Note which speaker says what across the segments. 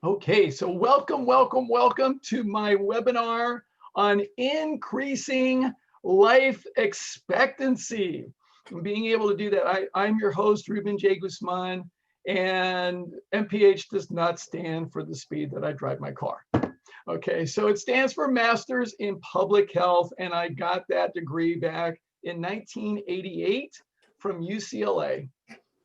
Speaker 1: Okay, so welcome to my webinar on increasing life expectancy. And being able to do that, I'm your host, Ruben J. Guzman, and MPH does not stand for the speed that I drive my car. Okay, so it stands for Masters in Public Health, and I got that degree back in 1988 from UCLA.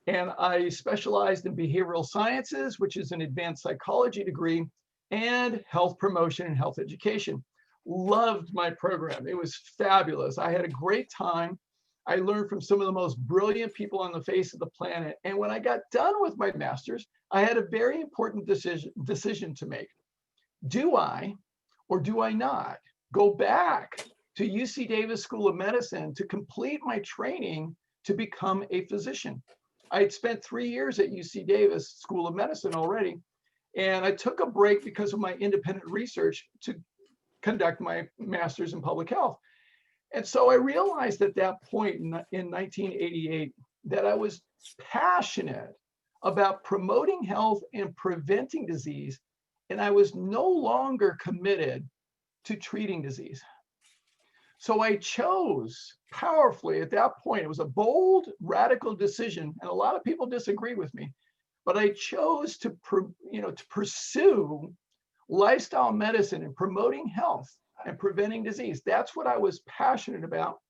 Speaker 1: And I specialized in behavioral sciences, which is an advanced psychology degree, and health promotion and health education. Loved my program. It was fabulous. I had a great time. I learned from some of the most brilliant people on the face of the planet. And when I got done with my master's, I had a very important decision to make. Do I or do I not go back to UC Davis School of Medicine to complete my training to become a physician? I'd spent 3 years at UC Davis School of Medicine already, and I took a break because of my independent research to conduct my master's in public health. And so I realized at that point in 1988 that I was passionate about promoting health and preventing disease, and I was no longer committed to treating disease. So I chose powerfully at that point. It was a bold, radical decision, and a lot of people disagree with me. But I chose to pursue lifestyle medicine and promoting health and preventing disease. That's what I was passionate about.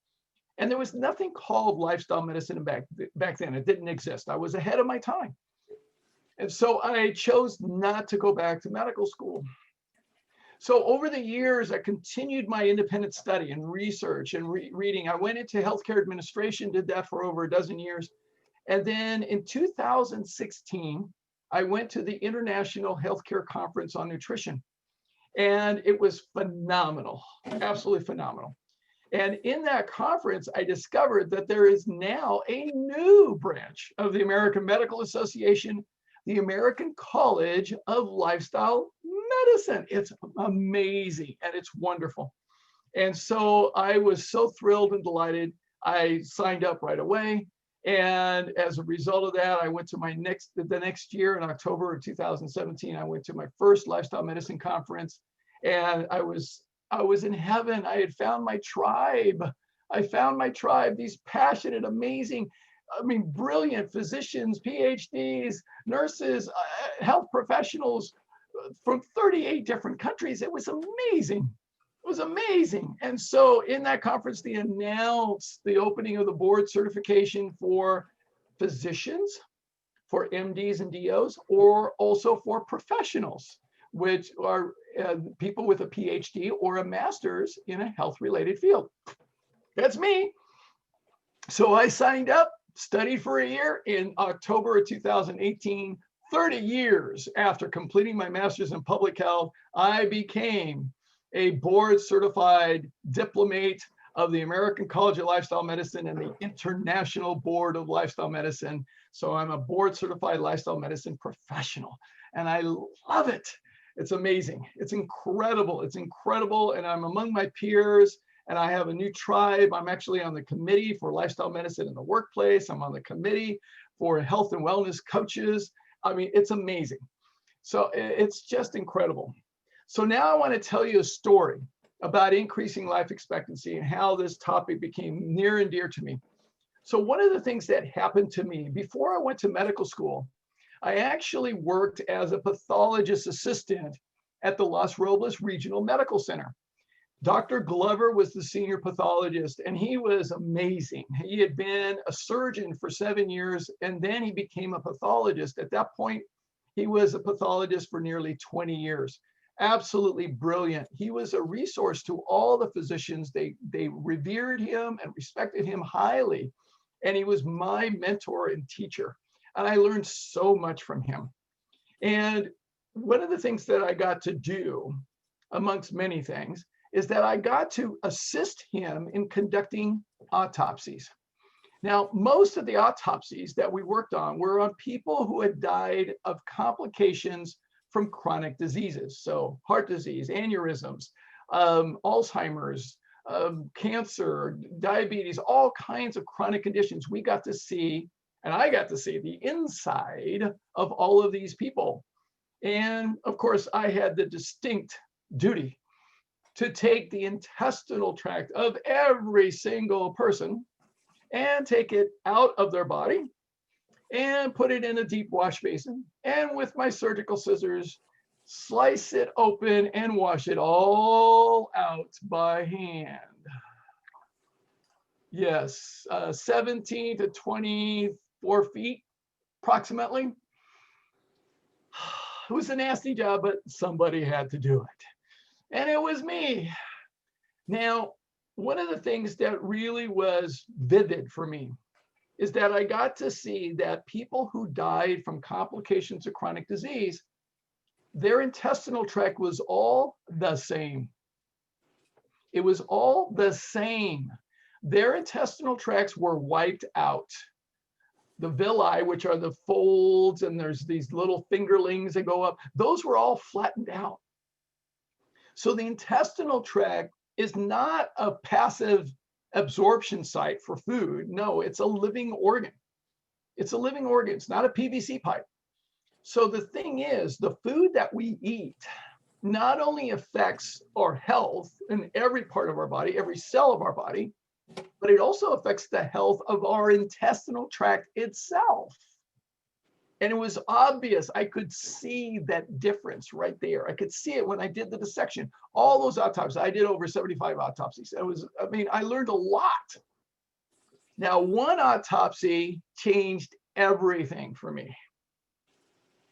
Speaker 1: And there was nothing called lifestyle medicine back then. It didn't exist. I was ahead of my time. And so I chose not to go back to medical school. So over the years, I continued my independent study and research and reading. I went into healthcare administration, did that for over a dozen years. And then in 2016, I went to the International Healthcare Conference on Nutrition. And it was phenomenal, absolutely phenomenal. And in that conference, I discovered that there is now a new branch of the American Medical Association, the American College of Lifestyle Medicine. It's amazing and it's wonderful. And so I was so thrilled and delighted. I signed up right away. And as a result of that, I went to the next year in October of 2017, I went to my first lifestyle medicine conference, and I was in heaven. I had found my tribe. I found my tribe, these passionate, amazing, brilliant physicians, PhDs, nurses, health professionals from 38 different countries. It was amazing. It was amazing. And so in that conference, they announced the opening of the board certification for physicians, for MDs and DOs, or also for professionals, which are people with a PhD or a master's in a health-related field. That's me. So I signed up, studied for a year. In October of 2018, 30 years after completing my master's in public health, I became a board certified diplomate of the American College of Lifestyle Medicine and the International Board of Lifestyle Medicine. So I'm a board certified lifestyle medicine professional, and I love it. It's amazing. It's incredible. It's incredible. And I'm among my peers, and I have a new tribe. I'm actually on the committee for lifestyle medicine in the workplace. I'm on the committee for health and wellness coaches. It's amazing. So it's just incredible. So now I want to tell you a story about increasing life expectancy and how this topic became near and dear to me. So one of the things that happened to me before I went to medical school, I actually worked as a pathologist assistant at the Los Robles Regional Medical Center. Dr. Glover was the senior pathologist, and he was amazing. He had been a surgeon for 7 years, and then he became a pathologist. At that point, he was a pathologist for nearly 20 years. Absolutely brilliant. He was a resource to all the physicians. They revered him and respected him highly. And he was my mentor and teacher. And I learned so much from him. And one of the things that I got to do, amongst many things, is that I got to assist him in conducting autopsies. Now, most of the autopsies that we worked on were on people who had died of complications from chronic diseases. So heart disease, aneurysms, Alzheimer's, cancer, diabetes, all kinds of chronic conditions. We got to see, and I got to see the inside of all of these people. And of course, I had the distinct duty to take the intestinal tract of every single person and take it out of their body and put it in a deep wash basin. And with my surgical scissors, slice it open and wash it all out by hand. Yes, 17 to 24 feet approximately. It was a nasty job, but somebody had to do it. And it was me. Now, one of the things that really was vivid for me is that I got to see that people who died from complications of chronic disease, their intestinal tract was all the same. It was all the same. Their intestinal tracts were wiped out. The villi, which are the folds, and there's these little fingerlings that go up, those were all flattened out. So the intestinal tract is not a passive absorption site for food. No, it's a living organ. It's a living organ. It's not a PVC pipe. So the thing is, the food that we eat not only affects our health in every part of our body, every cell of our body, but it also affects the health of our intestinal tract itself. And it was obvious. I could see that difference right there. I could see it when I did the dissection. All those autopsies, I did over 75 autopsies. I learned a lot. Now, one autopsy changed everything for me.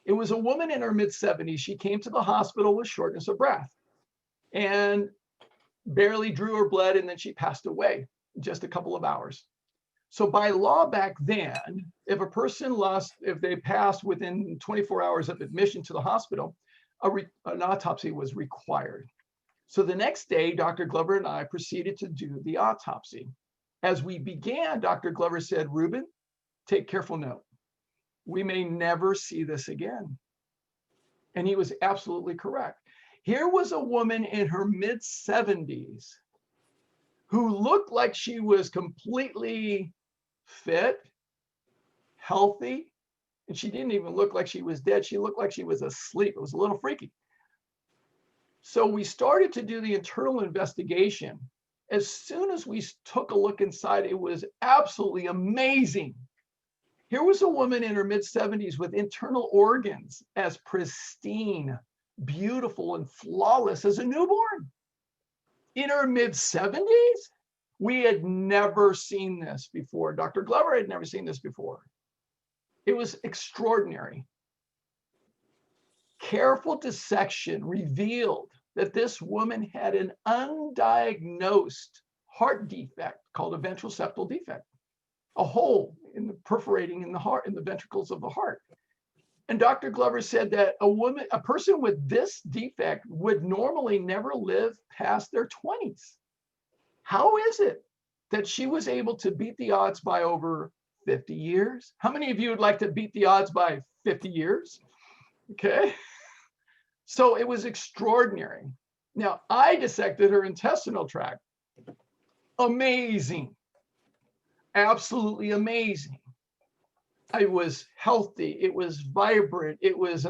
Speaker 1: It was a woman in her mid-70s. She came to the hospital with shortness of breath and barely drew her blood, and then she passed away in just a couple of hours. So by law back then, if a person if they passed within 24 hours of admission to the hospital, an autopsy was required. So the next day, Dr. Glover and I proceeded to do the autopsy. As we began, Dr. Glover said, "Ruben, take careful note. We may never see this again." And he was absolutely correct. Here was a woman in her mid-70s who looked like she was completely fit, healthy, and she didn't even look like she was dead. She looked like she was asleep. It was a little freaky. So we started to do the internal investigation. As soon as we took a look inside, it was absolutely amazing. Here was a woman in her mid-70s with internal organs as pristine, beautiful, and flawless as a newborn. In her mid-70s, we had never seen this before. Dr. Glover had never seen this before. It was extraordinary. Careful dissection revealed that this woman had an undiagnosed heart defect called a ventral septal defect, a hole perforating in the heart, in the ventricles of the heart. And Dr. Glover said that a person with this defect would normally never live past their 20s. How is it that she was able to beat the odds by over 50 years? How many of you would like to beat the odds by 50 years? Okay. So it was extraordinary. Now, I dissected her intestinal tract. Amazing. Absolutely amazing. It was healthy. It was vibrant. It was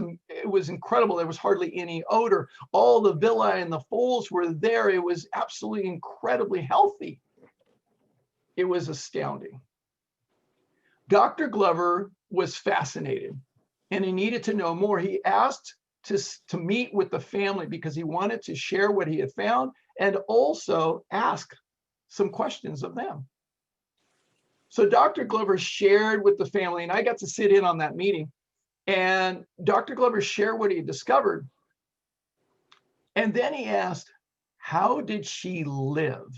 Speaker 1: incredible. There was hardly any odor. All the villi and the folds were there. It was absolutely incredibly healthy. It was astounding. Dr. Glover was fascinated, and he needed to know more. He asked to meet with the family because he wanted to share what he had found and also ask some questions of them. So Dr. Glover shared with the family, and I got to sit in on that meeting, and Dr. Glover shared what he had discovered. And then he asked, how did she live?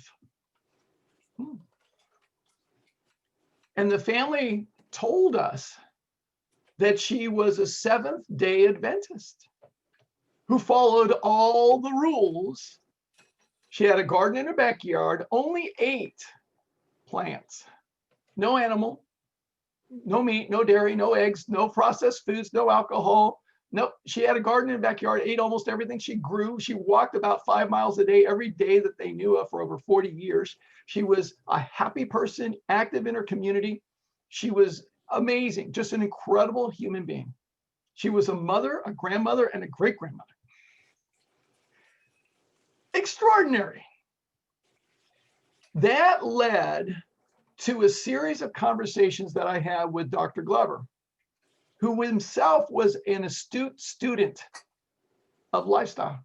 Speaker 1: And the family told us that she was a Seventh-day Adventist who followed all the rules. She had a garden in her backyard, only 8 plants. No animal, no meat, no dairy, no eggs, no processed foods, no alcohol. Nope. She had a garden in the backyard, ate almost everything she grew. She walked about 5 miles a day every day that they knew of for over 40 years. She was a happy person, active in her community. She was amazing, just an incredible human being. She was a mother, a grandmother, and a great-grandmother. Extraordinary. That led to a series of conversations that I had with Dr. Glover, who himself was an astute student of lifestyle.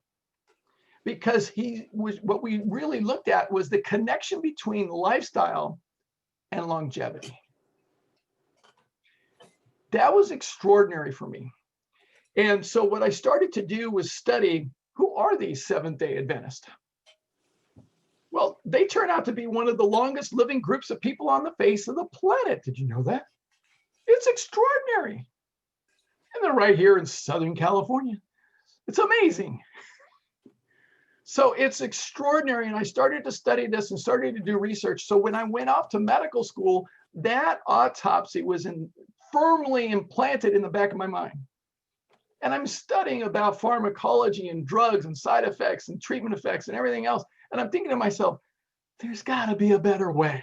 Speaker 1: Because what we really looked at was the connection between lifestyle and longevity. That was extraordinary for me. And so what I started to do was study, who are these Seventh-day Adventists? Well, they turn out to be one of the longest living groups of people on the face of the planet. Did you know that? It's extraordinary. And they're right here in Southern California. It's amazing. So it's extraordinary. And I started to study this and started to do research. So when I went off to medical school, that autopsy was firmly implanted in the back of my mind. And I'm studying about pharmacology and drugs and side effects and treatment effects and everything else. And I'm thinking to myself, there's got to be a better way.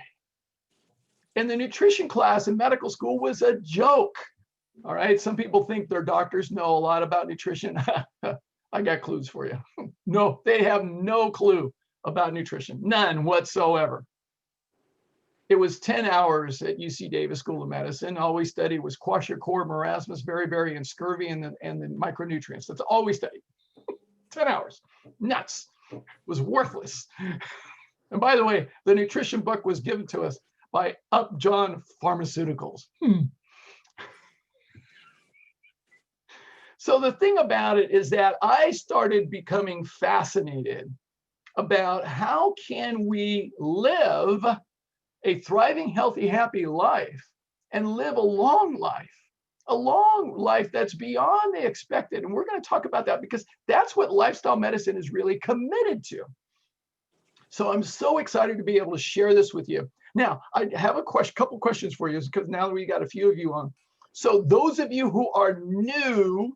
Speaker 1: And the nutrition class in medical school was a joke. All right. Some people think their doctors know a lot about nutrition. I got clues for you. No, they have no clue about nutrition. None whatsoever. It was 10 hours at UC Davis School of Medicine. All we studied was kwashiorkor, marasmus, beriberi, and scurvy, and the micronutrients. That's all we studied. 10 hours. Nuts. It was worthless. And by the way, the nutrition book was given to us by Upjohn Pharmaceuticals. So the thing about it is that I started becoming fascinated about how can we live a thriving, healthy, happy life and live a long life that's beyond the expected. And we're going to talk about that because that's what lifestyle medicine is really committed to. So I'm so excited to be able to share this with you. Now, I have a couple questions for you because now we got a few of you on. So those of you who are new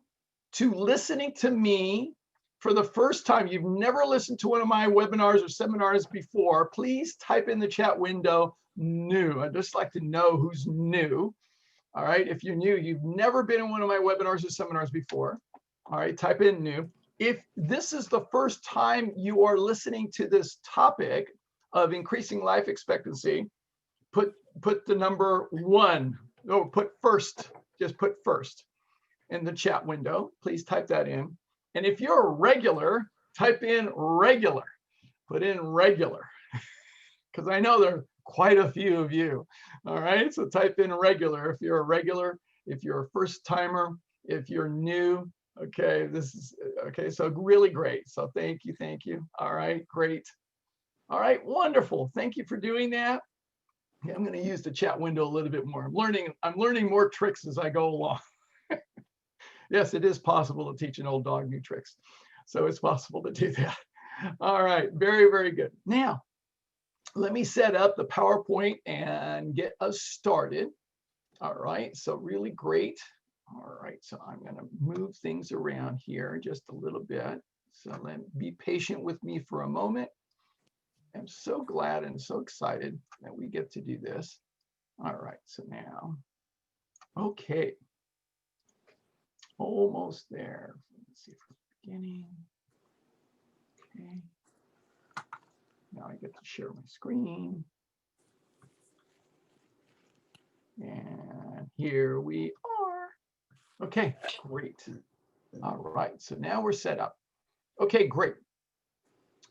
Speaker 1: to listening to me for the first time, you've never listened to one of my webinars or seminars before, please type in the chat window, new. I'd just like to know who's new. All right, if you're new, you've never been in one of my webinars or seminars before. All right, type in new. If this is the first time you are listening to this topic of increasing life expectancy, put the number 1, or put first, just put first in the chat window. Please type that in. And if you're a regular, type in regular. Put in regular, because I know there are quite a few of you. All right, so type in regular if you're a regular, if you're a first timer, if you're new. Okay, this is okay. So really great. So thank you. All right, great. All right, wonderful. Thank you for doing that. Yeah, I'm going to use the chat window a little bit more. I'm learning more tricks as I go along. Yes, it is possible to teach an old dog new tricks. So it's possible to do that. All right, very, very good. Now, let me set up the PowerPoint and get us started. All right, so really great. All right, so I'm going to move things around here just a little bit. So be patient with me for a moment. I'm so glad and so excited that we get to do this. All right, so now, okay. Almost there. Let's see from the beginning. Okay. Now I get to share my screen. And here we are. Okay, great. All right, so now we're set up. Okay, great.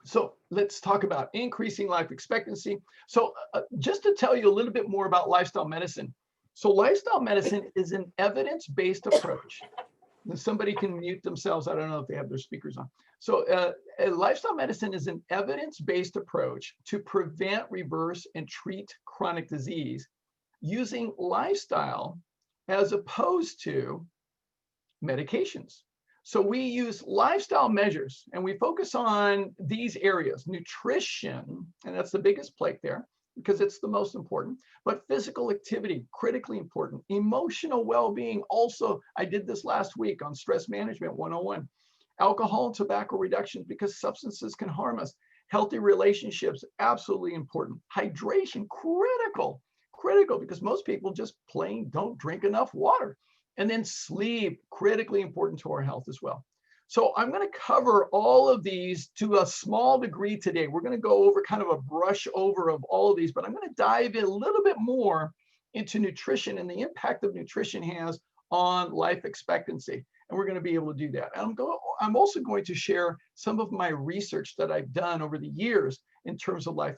Speaker 1: So let's talk about increasing life expectancy. So just to tell you a little bit more about lifestyle medicine. So lifestyle medicine is an evidence-based approach. And somebody can mute themselves. I don't know if they have their speakers on. So lifestyle medicine is an evidence-based approach to prevent, reverse, and treat chronic disease using lifestyle as opposed to medications. So we use lifestyle measures and we focus on these areas: nutrition, and that's the biggest plate there because it's the most important, but physical activity, critically important. Emotional well-being, also, I did this last week on Stress Management 101. Alcohol and tobacco reduction, because substances can harm us. Healthy relationships, absolutely important. Hydration, critical, because most people just plain don't drink enough water. And then sleep, critically important to our health as well. So I'm going to cover all of these to a small degree today. We're going to go over kind of a brush over of all of these, but I'm going to dive in a little bit more into nutrition and the impact of nutrition has on life expectancy. And we're going to be able to do that. And I'm also going to share some of my research that I've done over the years in terms of life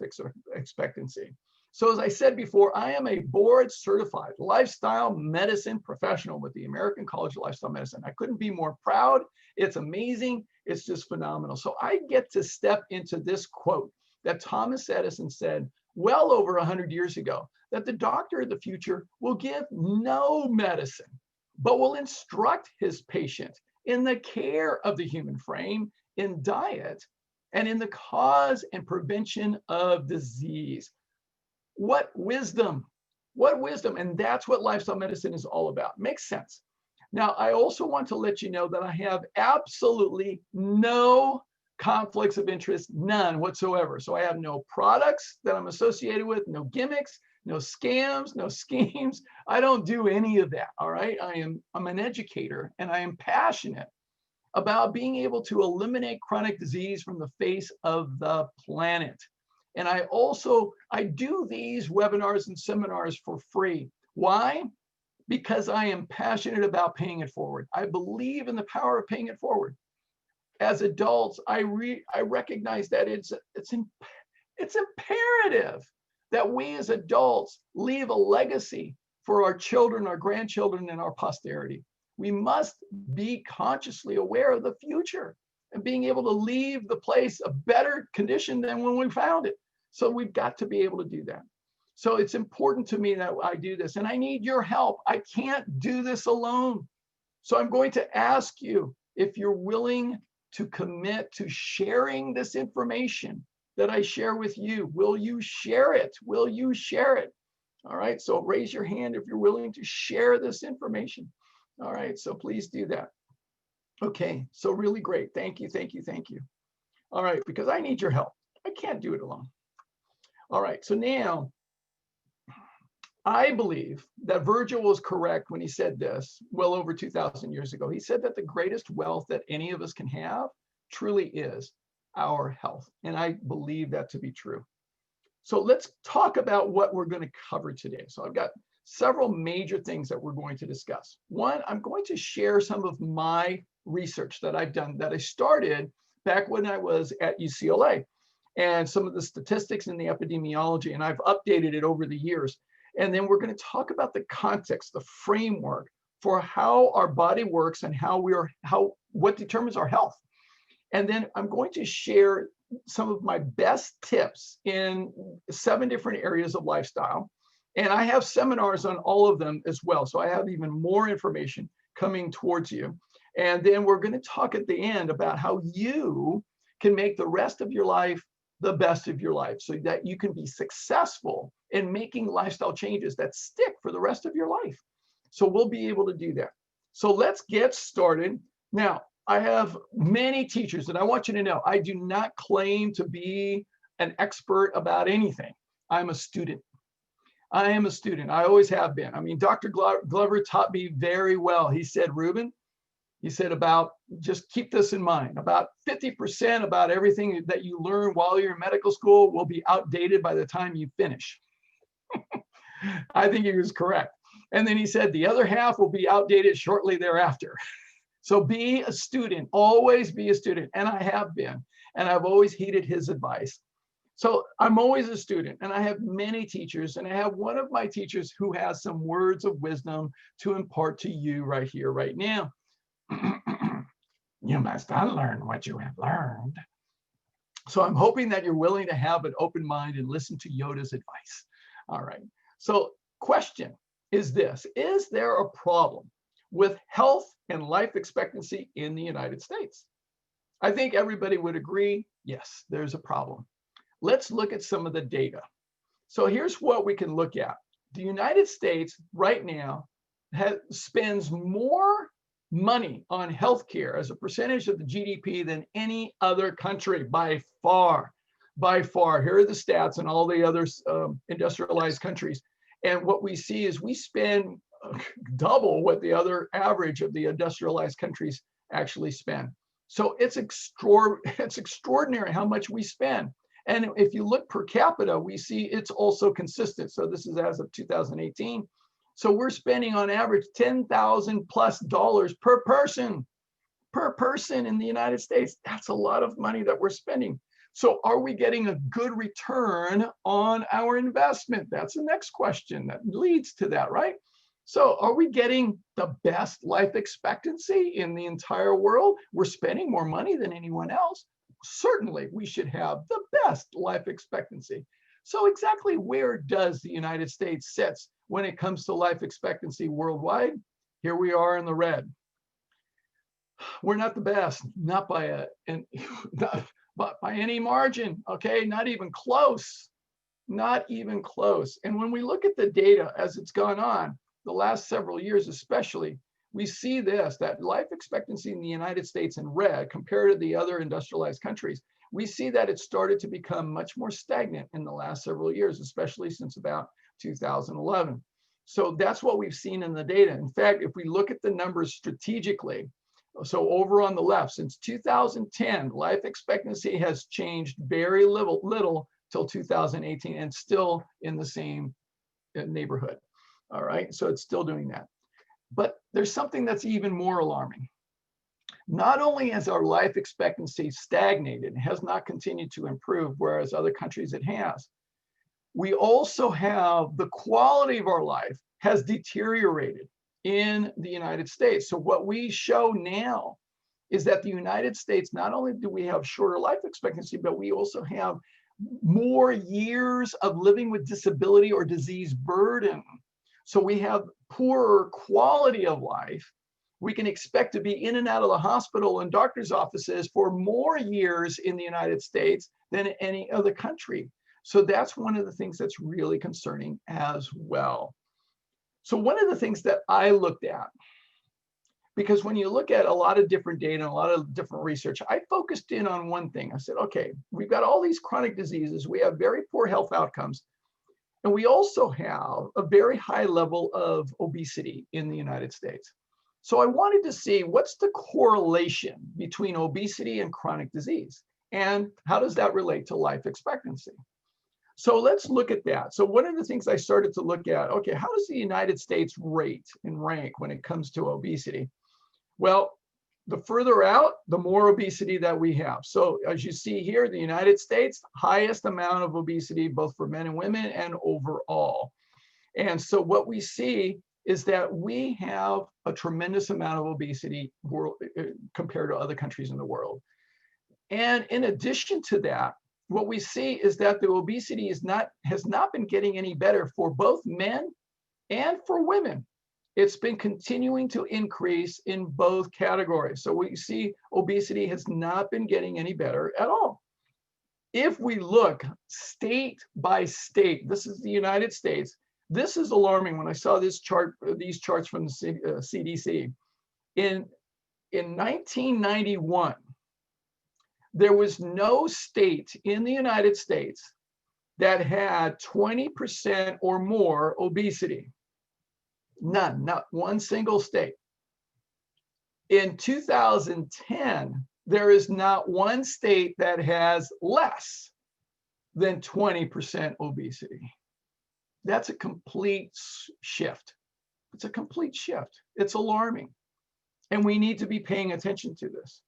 Speaker 1: expectancy. So as I said before, I am a board certified lifestyle medicine professional with the American College of Lifestyle Medicine. I couldn't be more proud. It's amazing. It's just phenomenal. So I get to step into this quote that Thomas Edison said well over 100 years ago, that the doctor of the future will give no medicine, but will instruct his patient in the care of the human frame, in diet, and in the cause and prevention of disease. What wisdom, what wisdom. And that's what lifestyle medicine is all about. Makes sense. Now, I also want to let you know that I have absolutely no conflicts of interest, none whatsoever. So I have no products that I'm associated with, no gimmicks, no scams, no schemes. I don't do any of that. All right. I'm an educator, and I am passionate about being able to eliminate chronic disease from the face of the planet. And I do these webinars and seminars for free. Why? Because I am passionate about paying it forward. I believe in the power of paying it forward. As adults, I recognize that it's imperative that we as adults leave a legacy for our children, our grandchildren, and our posterity. We must be consciously aware of the future and being able to leave the place a better condition than when we found it. So we've got to be able to do that. So it's important to me that I do this, and I need your help. I can't do this alone. So I'm going to ask you if you're willing to commit to sharing this information that I share with you. Will you share it? Will you share it? All right, so raise your hand if you're willing to share this information. All right, so please do that. Okay, so really great. Thank you, thank you, thank you. All right, because I need your help. I can't do it alone. All right, so now I believe that Virgil was correct when he said this well over 2,000 years ago. He said that the greatest wealth that any of us can have truly is our health. And I believe that to be true. So let's talk about what we're going to cover today. So I've got several major things that we're going to discuss. One, I'm going to share some of my research that I've done, that I started back when I was at UCLA, and some of the statistics and the epidemiology, and I've updated it over the years. And then we're going to talk about the context, the framework for how our body works and what determines our health. And then I'm going to share some of my best tips in 7 different areas of lifestyle. And I have seminars on all of them as well. So I have even more information coming towards you. And then we're going to talk at the end about how you can make the rest of your life the best of your life, so that you can be successful in making lifestyle changes that stick for the rest of your life. So we'll be able to do that. So let's get started. Now, I have many teachers, and I want you to know, I do not claim to be an expert about anything. I'm a student. I am a student. I always have been. I mean, Dr. Glover taught me very well. He said, Ruben, he said, just keep this in mind, about 50% about everything that you learn while you're in medical school will be outdated by the time you finish. I think he was correct. And then he said, the other half will be outdated shortly thereafter. So be a student, always be a student. And I have been, and I've always heeded his advice. So I'm always a student, and I have many teachers, and I have one of my teachers who has some words of wisdom to impart to you right here, right now. You must unlearn what you have learned. So I'm hoping that you're willing to have an open mind and listen to Yoda's advice. All right. So question is this: is there a problem with health and life expectancy in the United States? I think everybody would agree, yes, there's a problem. Let's look at some of the data. So here's what we can look at. The United States right now spends more money on healthcare as a percentage of the GDP than any other country by far. By far. Here are the stats in all the other industrialized countries. And what we see is we spend double what the other average of the industrialized countries actually spend. So it's extraordinary how much we spend. And if you look per capita, we see it's also consistent. So this is as of 2018. So we're spending on average $10,000+ per person in the United States. That's a lot of money that we're spending. So are we getting a good return on our investment? That's the next question that leads to that, right? So are we getting the best life expectancy in the entire world? We're spending more money than anyone else. Certainly we should have the best life expectancy. So exactly where does the United States sit when it comes to life expectancy worldwide? Here we are in the red. We're not the best, not by any margin, okay? Not even close, not even close. And when we look at the data as it's gone on, the last several years especially, we see this, that life expectancy in the United States in red compared to the other industrialized countries, we see that it started to become much more stagnant in the last several years, especially since about 2011. So that's what we've seen in the data. In fact, if we look at the numbers strategically, so over on the left, since 2010, life expectancy has changed very little till 2018 and still in the same neighborhood. All right, so it's still doing that. But there's something that's even more alarming. Not only has our life expectancy stagnated, has not continued to improve, whereas other countries it has, we also have the quality of our life has deteriorated in the United States. So what we show now is that the United States, not only do we have shorter life expectancy, but we also have more years of living with disability or disease burden. So we have poorer quality of life. We can expect to be in and out of the hospital and doctor's offices for more years in the United States than any other country. So that's one of the things that's really concerning as well. So one of the things that I looked at, because when you look at a lot of different data and a lot of different research, I focused in on one thing. I said, okay, we've got all these chronic diseases. We have very poor health outcomes. And we also have a very high level of obesity in the United States. So I wanted to see what's the correlation between obesity and chronic disease, and how does that relate to life expectancy? So let's look at that. So one of the things I started to look at, okay, how does the United States rate and rank when it comes to obesity? Well, the further out, the more obesity that we have. So as you see here, the United States, highest amount of obesity, both for men and women and overall. And so what we see is that we have a tremendous amount of obesity compared to other countries in the world. And in addition to that, what we see is that the obesity has not been getting any better for both men and for women. It's been continuing to increase in both categories. So we see obesity has not been getting any better at all. If we look state by state, this is the United States. This is alarming when I saw this chart, these charts from the CDC. In 1991, there was no state in the United States that had 20% or more obesity. None, not one single state. In 2010, there is not one state that has less than 20% obesity. That's a complete shift. It's a complete shift. It's alarming. And we need to be paying attention to this.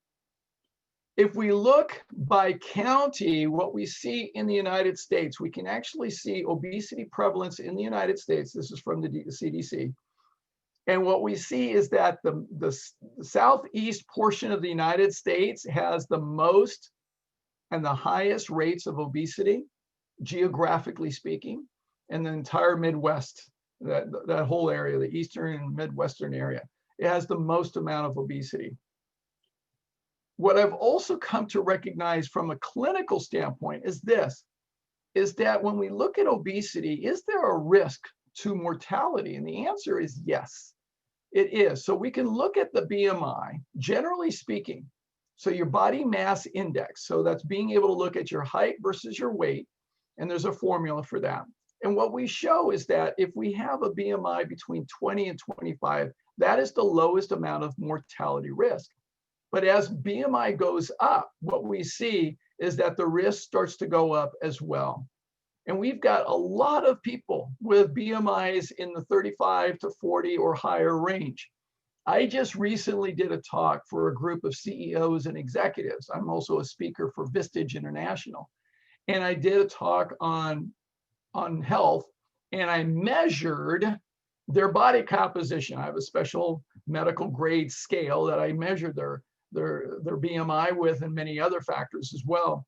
Speaker 1: If we look by county, what we see in the United States, we can actually see obesity prevalence in the United States. This is from the CDC. And what we see is that the southeast portion of the United States has the most and the highest rates of obesity, geographically speaking, and the entire Midwest, that whole area, the eastern and Midwestern area, it has the most amount of obesity. What I've also come to recognize from a clinical standpoint is this, is that when we look at obesity, is there a risk to mortality? And the answer is yes, it is. So we can look at the BMI, generally speaking. So your body mass index, so that's being able to look at your height versus your weight, and there's a formula for that. And what we show is that if we have a BMI between 20 and 25, that is the lowest amount of mortality risk. But as BMI goes up, what we see is that the risk starts to go up as well. And we've got a lot of people with BMIs in the 35 to 40 or higher range. I just recently did a talk for a group of CEOs and executives. I'm also a speaker for Vistage International. And I did a talk on health, and I measured their body composition. I have a special medical grade scale that I measured their BMI with, and many other factors as well.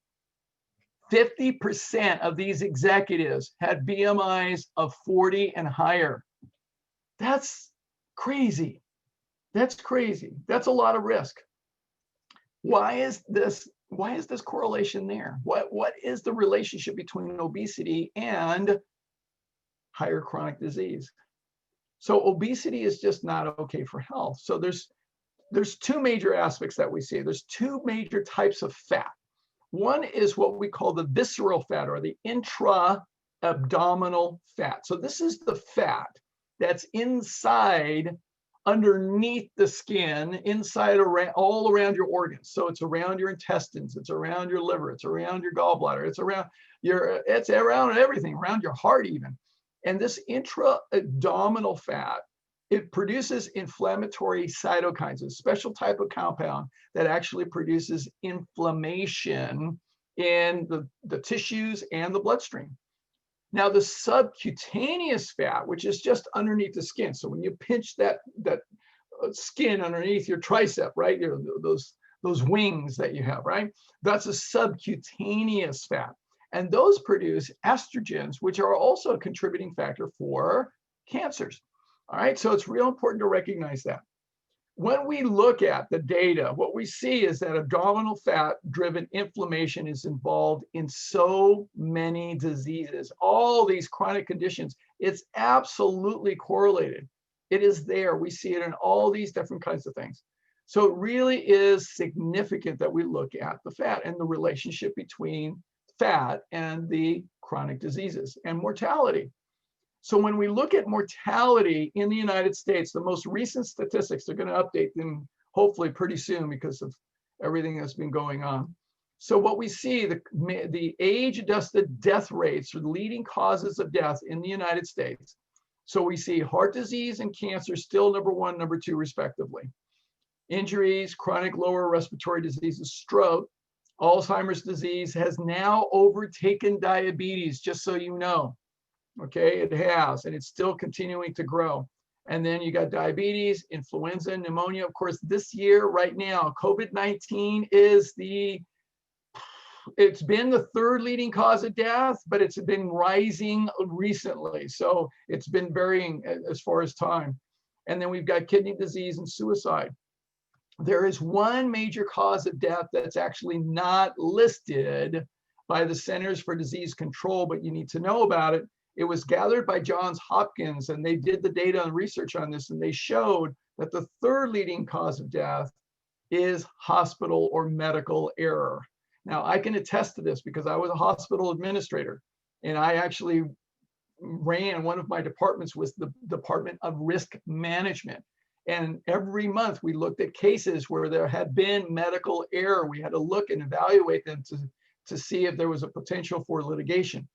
Speaker 1: 50% of these executives had BMIs of 40 and higher. That's crazy. That's crazy. That's a lot of risk. Why is this correlation there? What is the relationship between obesity and higher chronic disease? So obesity is just not okay for health. So there's two major aspects that we see. There's two major types of fat. One is what we call the visceral fat, or the intra-abdominal fat. So this is the fat that's inside, underneath the skin, inside, around, all around your organs. So it's around your intestines, it's around your liver, it's around your gallbladder, it's around everything, around your heart even. And this intra-abdominal fat, it produces inflammatory cytokines, a special type of compound that actually produces inflammation in the tissues and the bloodstream. Now, the subcutaneous fat, which is just underneath the skin. So when you pinch that skin underneath your tricep, right? Those wings that you have, right? That's a subcutaneous fat. And those produce estrogens, which are also a contributing factor for cancers. All right, so it's real important to recognize that. When we look at the data, what we see is that abdominal fat-driven inflammation is involved in so many diseases, all these chronic conditions. It's absolutely correlated. It is there. We see it in all these different kinds of things. So it really is significant that we look at the fat and the relationship between fat and the chronic diseases and mortality. So when we look at mortality in the United States, the most recent statistics, they're going to update them hopefully pretty soon because of everything that's been going on. So what we see, the age-adjusted death rates are the leading causes of death in the United States. So we see heart disease and cancer still number one, number two, respectively. Injuries, chronic lower respiratory diseases, stroke, Alzheimer's disease has now overtaken diabetes, just so you know. Okay, it has, and it's still continuing to grow. And then you got diabetes, influenza, pneumonia. Of course, this year, right now, COVID-19 is it's been the third leading cause of death, but it's been rising recently. So it's been varying as far as time. And then we've got kidney disease and suicide. There is one major cause of death that's actually not listed by the Centers for Disease Control, but you need to know about it. It was gathered by Johns Hopkins, and they did the data and research on this, and they showed that the third leading cause of death is hospital or medical error. Now, I can attest to this because I was a hospital administrator, and I actually ran, one of my departments was the Department of Risk Management. And every month we looked at cases where there had been medical error. We had to look and evaluate them to see if there was a potential for litigation.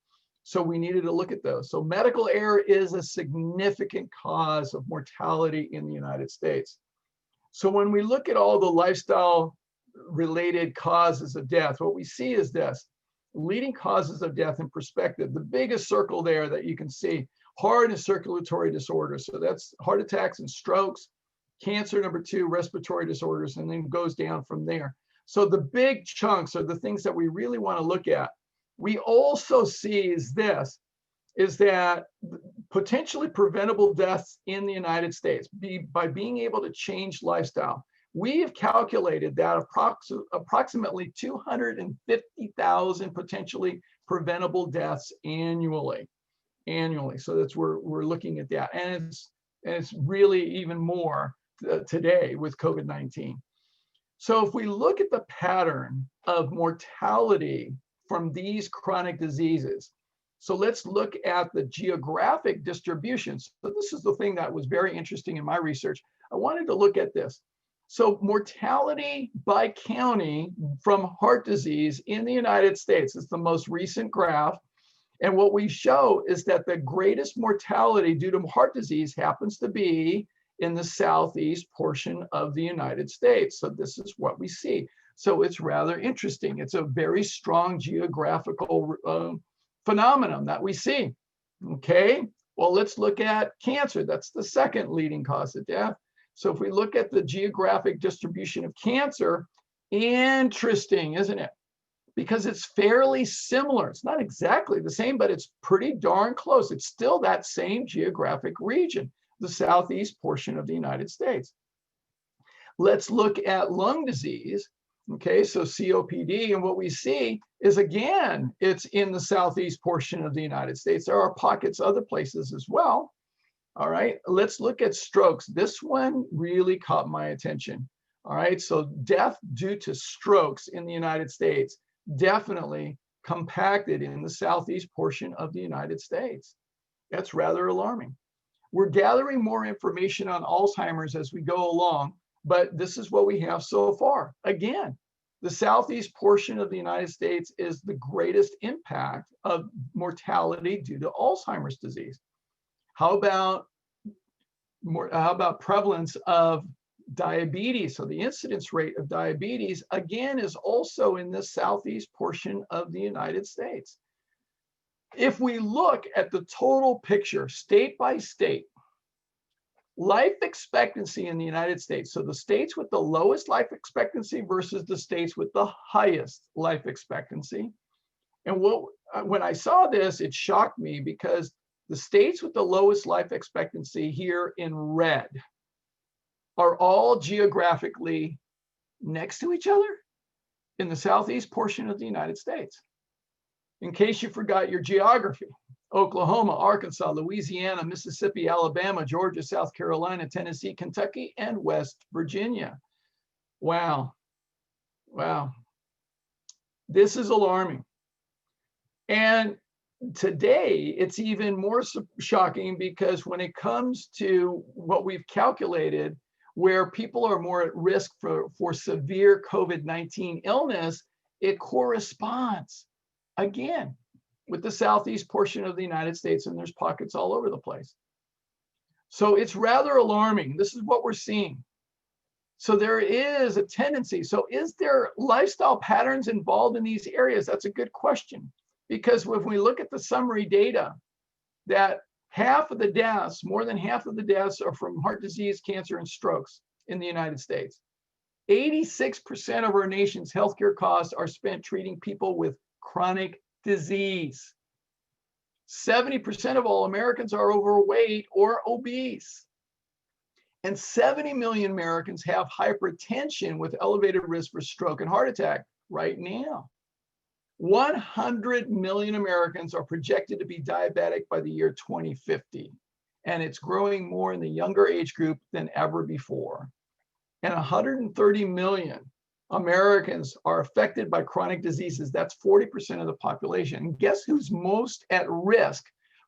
Speaker 1: So we needed to look at those. So medical error is a significant cause of mortality in the United States. So when we look at all the lifestyle related causes of death, what we see is this: leading causes of death in perspective. The biggest circle there that you can see, heart and circulatory disorders. So that's heart attacks and strokes, cancer number two, respiratory disorders, and then goes down from there. So the big chunks are the things that we really want to look at. We also see is that potentially preventable deaths in the United States by being able to change lifestyle. We have calculated that approximately 250,000 potentially preventable deaths annually. So that's we're looking at that, and it's really even more today with COVID-19. So if we look at the pattern of mortality from these chronic diseases, So let's look at the geographic distributions. So this is the thing that was very interesting in my research. I wanted to look at this. So mortality by county from heart disease in the United States is the most recent graph. And what we show is that the greatest mortality due to heart disease happens to be in the southeast portion of the United States. So this is what we see. So it's rather interesting. It's a very strong geographical phenomenon that we see. Okay, well, let's look at cancer. That's the second leading cause of death. So if we look at the geographic distribution of cancer, interesting, isn't it? Because it's fairly similar. It's not exactly the same, but it's pretty darn close. It's still that same geographic region, the southeast portion of the United States. Let's look at lung disease. Okay, so COPD, and what we see is, again, it's in the southeast portion of the United States. There are pockets other places as well. All right, let's look at strokes. This one really caught my attention. All right, so death due to strokes in the United States definitely compacted in the southeast portion of the United States. That's rather alarming. We're gathering more information on Alzheimer's as we go along, but this is what we have so far. Again, the southeast portion of the United States is the greatest impact of mortality due to Alzheimer's disease. How about prevalence of diabetes? So the incidence rate of diabetes, again, is also in the southeast portion of the United States. If we look at the total picture, state by state, life expectancy in the United States, so the states with the lowest life expectancy versus the states with the highest life expectancy. And when I saw this, it shocked me because the states with the lowest life expectancy here in red are all geographically next to each other in the southeast portion of the United States. In case you forgot your geography, Oklahoma, Arkansas, Louisiana, Mississippi, Alabama, Georgia, South Carolina, Tennessee, Kentucky, and West Virginia. Wow. Wow. This is alarming. And today, it's even more shocking because when it comes to what we've calculated, where people are more at risk for severe COVID-19 illness, it corresponds, again, with the southeast portion of the United States, and there's pockets all over the place. So it's rather alarming. This is what we're seeing. So there is a tendency. So is there lifestyle patterns involved in these areas? That's a good question. Because when we look at the summary data, that half of the deaths, more than half of the deaths are from heart disease, cancer, and strokes in the United States. 86% of our nation's healthcare costs are spent treating people with chronic disease. 70% of all Americans are overweight or obese. And 70 million Americans have hypertension with elevated risk for stroke and heart attack right now. 100 million Americans are projected to be diabetic by the year 2050. And it's growing more in the younger age group than ever before. And 130 million Americans are affected by chronic diseases. That's 40% of the population. And guess who's most at risk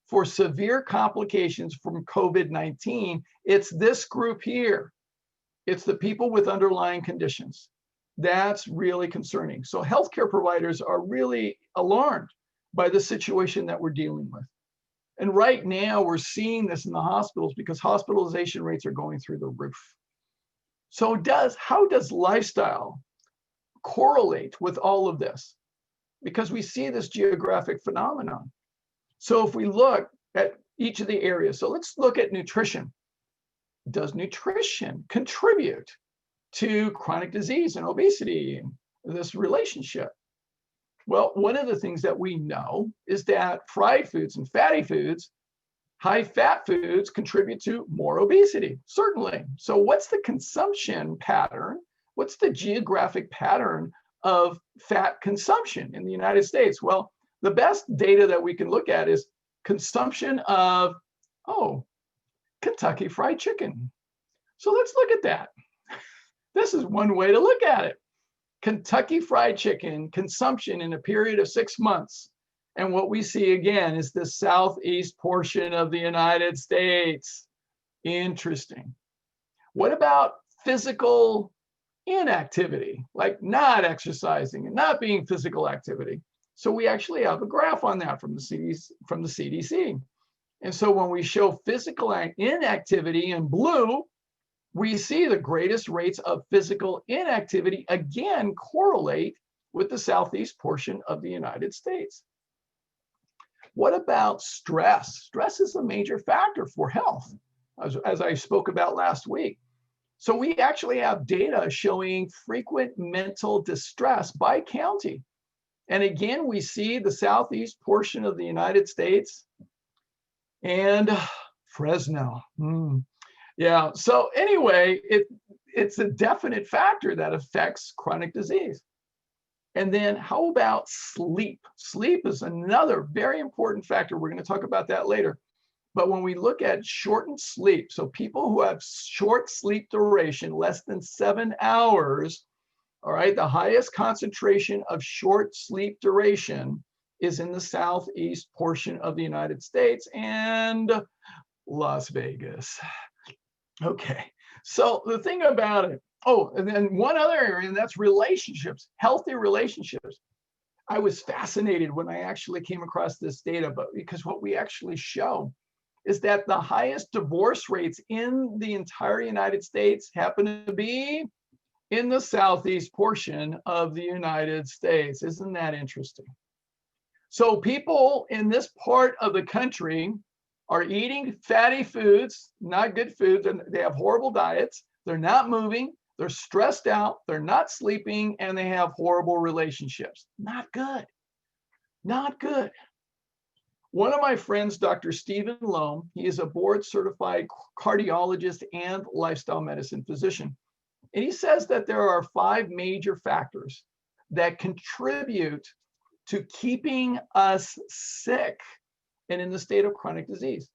Speaker 1: for severe complications from COVID-19? It's this group here. It's the people with underlying conditions. That's really concerning. So healthcare providers are really alarmed by the situation that we're dealing with. And right now we're seeing this in the hospitals because hospitalization rates are going through the roof. So how does lifestyle correlate with all of this? Because we see this geographic phenomenon. So if we look at each of the areas, so let's look at nutrition. Does nutrition contribute to chronic disease and obesity, this relationship? Well, one of the things that we know is that fried foods and fatty foods, high fat foods contribute to more obesity, certainly. So what's the consumption pattern? What's the geographic pattern of fat consumption in the United States? Well, the best data that we can look at is consumption of, Kentucky Fried Chicken. So let's look at that. This is one way to look at it. Kentucky Fried Chicken consumption in a period of 6 months And what we see again is the southeast portion of the United States. Interesting. What about physical inactivity, like not exercising and not being physical activity? So we actually have a graph on that from the CDC. And so when we show physical inactivity in blue, we see the greatest rates of physical inactivity again correlate with the southeast portion of the United States. What about stress? Stress is a major factor for health, as I spoke about last week. So we actually have data showing frequent mental distress by county. And again, we see the southeast portion of the United States and Fresno. Yeah, so anyway, it's a definite factor that affects chronic disease. And then how about sleep? Sleep is another very important factor. We're going to talk about that later. But when we look at shortened sleep, so people who have short sleep duration, less than 7 hours, all right, the highest concentration of short sleep duration is in the southeast portion of the United States and Las Vegas. Okay, so the thing about it, and then one other area, and that's relationships, healthy relationships. I was fascinated when I actually came across this data, but because what we actually show is that the highest divorce rates in the entire United States happen to be in the southeast portion of the United States. Isn't that interesting? So people in this part of the country are eating fatty foods, not good foods, and they have horrible diets. They're not moving. They're stressed out, they're not sleeping, and they have horrible relationships. Not good. Not good. One of my friends, Dr. Stephen Loam, he is a board-certified cardiologist and lifestyle medicine physician. And he says that there are 5 major factors that contribute to keeping us sick and in the state of chronic disease.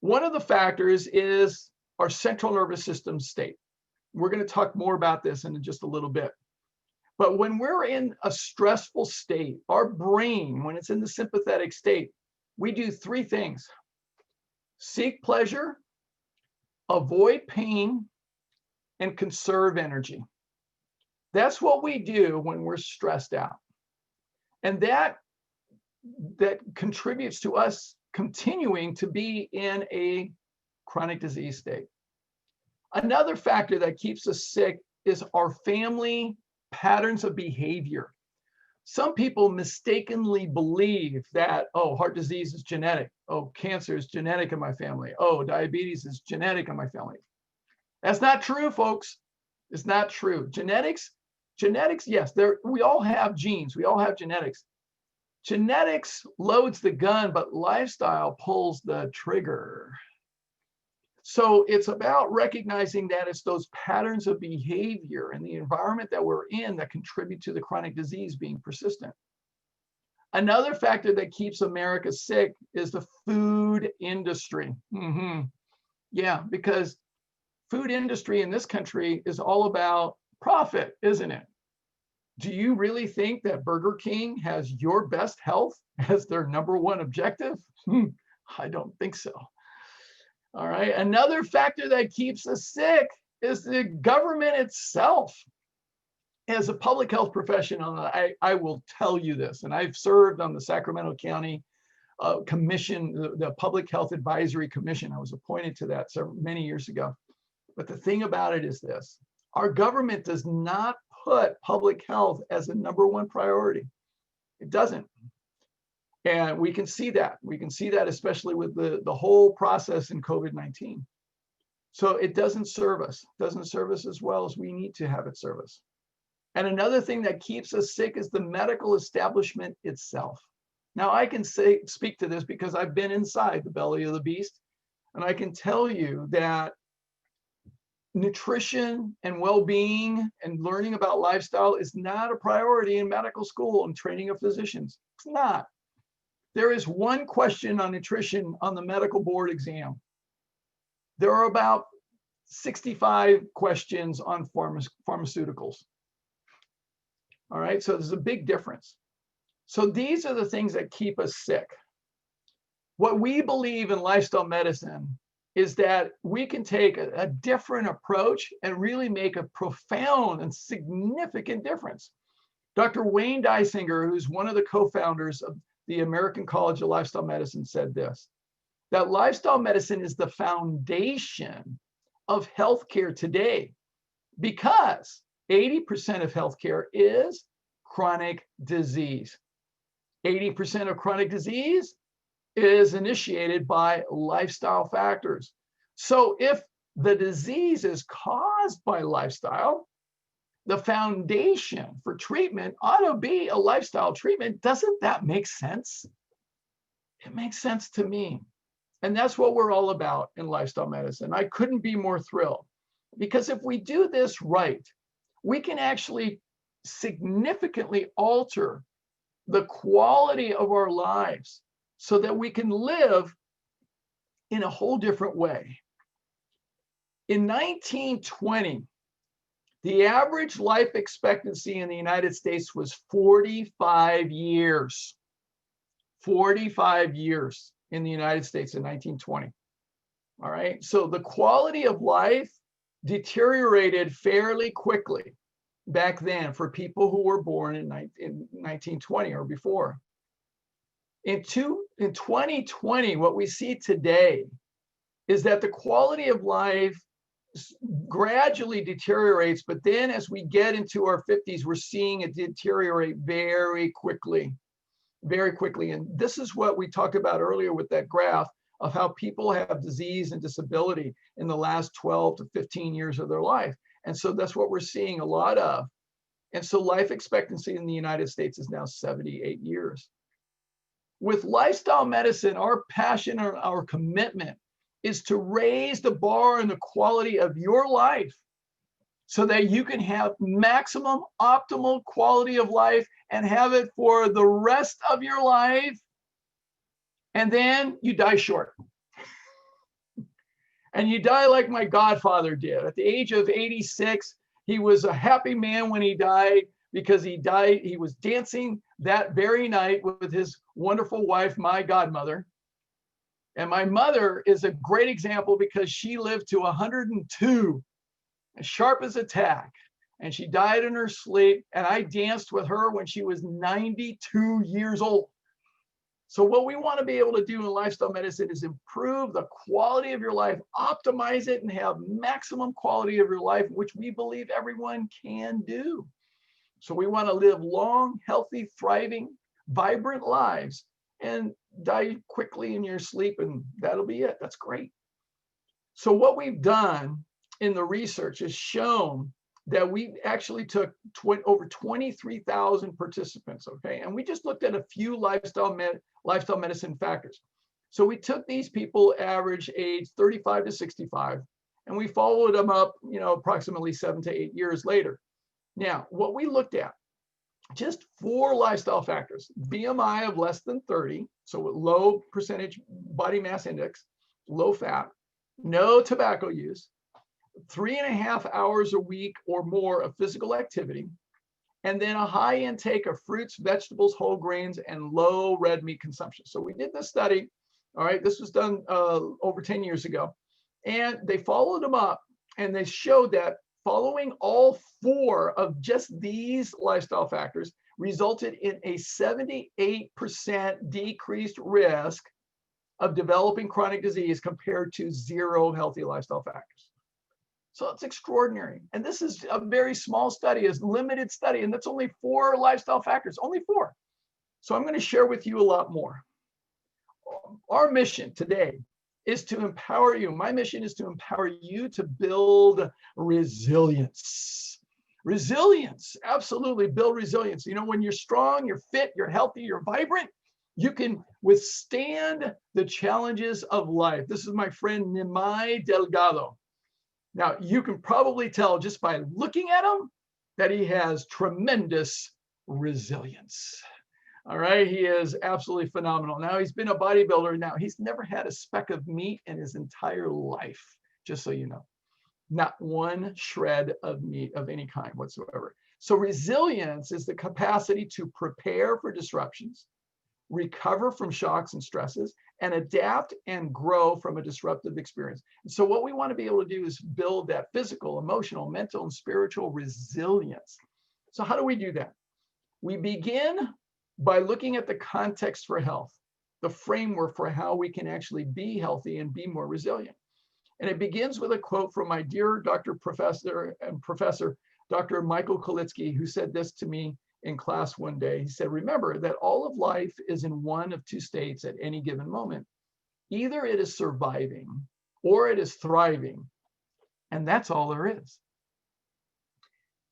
Speaker 1: One of the factors is our central nervous system state. We're going to talk more about this in just a little bit. But when we're in a stressful state, our brain, when it's in the sympathetic state, we do 3 things: seek pleasure, avoid pain, and conserve energy. That's what we do when we're stressed out. And that contributes to us continuing to be in a chronic disease state. Another factor that keeps us sick is our family patterns of behavior. Some people mistakenly believe that, oh, heart disease is genetic. Oh, cancer is genetic in my family. Oh, diabetes is genetic in my family. That's not true, folks. It's not true. Genetics, yes, we all have genes. We all have genetics. Genetics loads the gun, but lifestyle pulls the trigger. So it's about recognizing that it's those patterns of behavior and the environment that we're in that contribute to the chronic disease being persistent. Another factor that keeps America sick is the food industry. Yeah, because food industry in this country is all about profit, isn't it? Do you really think that Burger King has your best health as their #1 objective? I don't think so. All right. Another factor that keeps us sick is the government itself. As a public health professional, I will tell you this, and I've served on the Sacramento County Commission, the Public Health Advisory Commission. I was appointed to that many years ago. But the thing about it is this: our government does not put public health as a #1 priority. It doesn't. And we can see that. We can see that especially with the whole process in COVID-19. So it doesn't serve us. It doesn't serve us as well as we need to have it serve us. And another thing that keeps us sick is the medical establishment itself. Now, I can speak to this because I've been inside the belly of the beast, and I can tell you that nutrition and well-being and learning about lifestyle is not a priority in medical school and training of physicians. It's not. There is one question on nutrition on the medical board exam. There are about 65 questions on pharmaceuticals. All right, so there's a big difference. So these are the things that keep us sick. What we believe in lifestyle medicine is that we can take a different approach and really make a profound and significant difference. Dr. Wayne Dysinger, who's one of the co-founders of the American College of Lifestyle Medicine, said this, that lifestyle medicine is the foundation of healthcare today because 80% of healthcare is chronic disease. 80% of chronic disease is initiated by lifestyle factors. So if the disease is caused by lifestyle, the foundation for treatment ought to be a lifestyle treatment. Doesn't that make sense? It makes sense to me. And that's what we're all about in lifestyle medicine. I couldn't be more thrilled because if we do this right, we can actually significantly alter the quality of our lives so that we can live in a whole different way. In 1920, the average life expectancy in the United States was 45 years. 45 years in the United States in 1920. All right, so the quality of life deteriorated fairly quickly back then for people who were born in 1920 or before. In 2020, what we see today is that the quality of life gradually deteriorates, but then as we get into our 50s, we're seeing it deteriorate very quickly, very quickly. And this is what we talked about earlier with that graph of how people have disease and disability in the last 12 to 15 years of their life. And so that's what we're seeing a lot of. And so life expectancy in the United States is now 78 years. With lifestyle medicine, our passion, our commitment is to raise the bar and the quality of your life so that you can have maximum optimal quality of life and have it for the rest of your life. And then you die short. And you die like my godfather did. At the age of 86, he was a happy man when he died because he was dancing that very night with his wonderful wife, my godmother. And my mother is a great example because she lived to 102, as sharp as a tack. And she died in her sleep. And I danced with her when she was 92 years old. So what we want to be able to do in lifestyle medicine is improve the quality of your life, optimize it, and have maximum quality of your life, which we believe everyone can do. So we want to live long, healthy, thriving, vibrant lives and die quickly in your sleep, and that'll be it. That's great. So what we've done in the research is shown that we actually took over 23,000 participants, okay? And we just looked at a few lifestyle medicine factors. So we took these people average age 35 to 65, and we followed them up, approximately 7 to 8 years later. Now, what we looked at, just 4 lifestyle factors: BMI of less than 30, so with low percentage body mass index, low fat, no tobacco use, 3.5 hours a week or more of physical activity, and then a high intake of fruits, vegetables, whole grains, and low red meat consumption. So we did this study. All right, this was done over 10 years ago, and they followed them up, and they showed that following all 4 of just these lifestyle factors resulted in a 78% decreased risk of developing chronic disease compared to 0 healthy lifestyle factors. So it's extraordinary. And this is a very small study, a limited study, and that's only 4 lifestyle factors, only 4. So I'm going to share with you a lot more. Our mission today is to empower you. My mission is to empower you to build resilience. Resilience, absolutely build resilience. When you're strong, you're fit, you're healthy, you're vibrant, you can withstand the challenges of life. This is my friend Nimai Delgado. Now, you can probably tell just by looking at him that he has tremendous resilience. All right, he is absolutely phenomenal. Now, he's been a bodybuilder. Now, he's never had a speck of meat in his entire life, just so you know. Not one shred of meat of any kind whatsoever. So resilience is the capacity to prepare for disruptions, recover from shocks and stresses, and adapt and grow from a disruptive experience. And so what we want to be able to do is build that physical, emotional, mental, and spiritual resilience. So how do we do that? We begin by looking at the context for health, the framework for how we can actually be healthy and be more resilient. And it begins with a quote from my dear Professor Dr. Michael Kolitsky, who said this to me in class one day. He said, remember that all of life is in one of two states at any given moment. Either it is surviving or it is thriving. And that's all there is.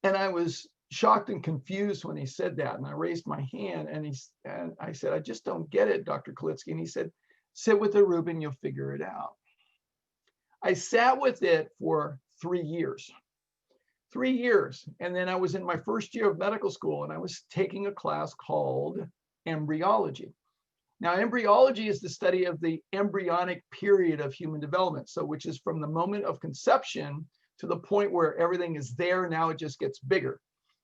Speaker 1: And I was shocked and confused when he said that. And I raised my hand and I said, I just don't get it, Dr. Kolitsky. And he said, sit with it, Ruben, you'll figure it out. I sat with it for 3 years. 3 years. And then I was in my first year of medical school and I was taking a class called embryology. Now, embryology is the study of the embryonic period of human development. So which is from the moment of conception to the point where everything is there. Now it just gets bigger.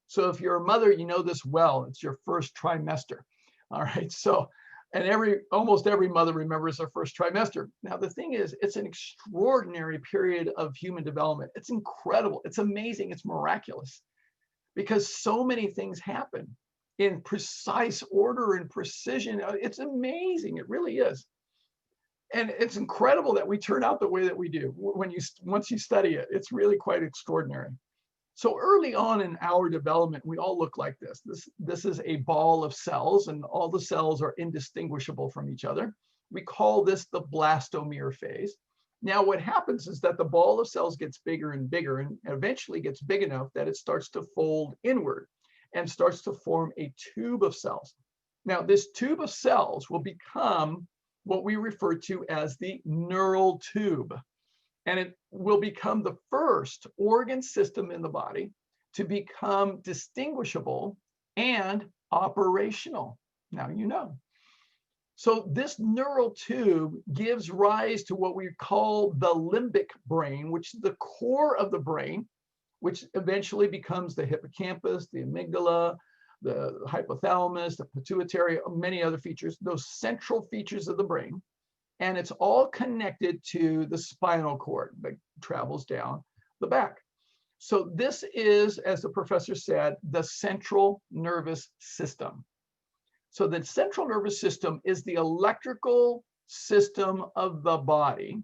Speaker 1: So if you're a mother, you know this well, it's your first trimester. All right. So, and almost every mother remembers their first trimester. Now, the thing is, it's an extraordinary period of human development. It's incredible. It's amazing. It's miraculous because so many things happen in precise order and precision. It's amazing. It really is. And it's incredible that we turn out the way that we do. Once you study it, it's really quite extraordinary. So early on in our development, we all look like this. This is a ball of cells, and all the cells are indistinguishable from each other. We call this the blastomere phase. Now, what happens is that the ball of cells gets bigger and bigger, and eventually gets big enough that it starts to fold inward and starts to form a tube of cells. Now, this tube of cells will become what we refer to as the neural tube. And it will become the first organ system in the body to become distinguishable and operational. Now you know. So this neural tube gives rise to what we call the limbic brain, which is the core of the brain, which eventually becomes the hippocampus, the amygdala, the hypothalamus, the pituitary, many other features, those central features of the brain. And it's all connected to the spinal cord that travels down the back. So this is, as the professor said, the central nervous system. So the central nervous system is the electrical system of the body.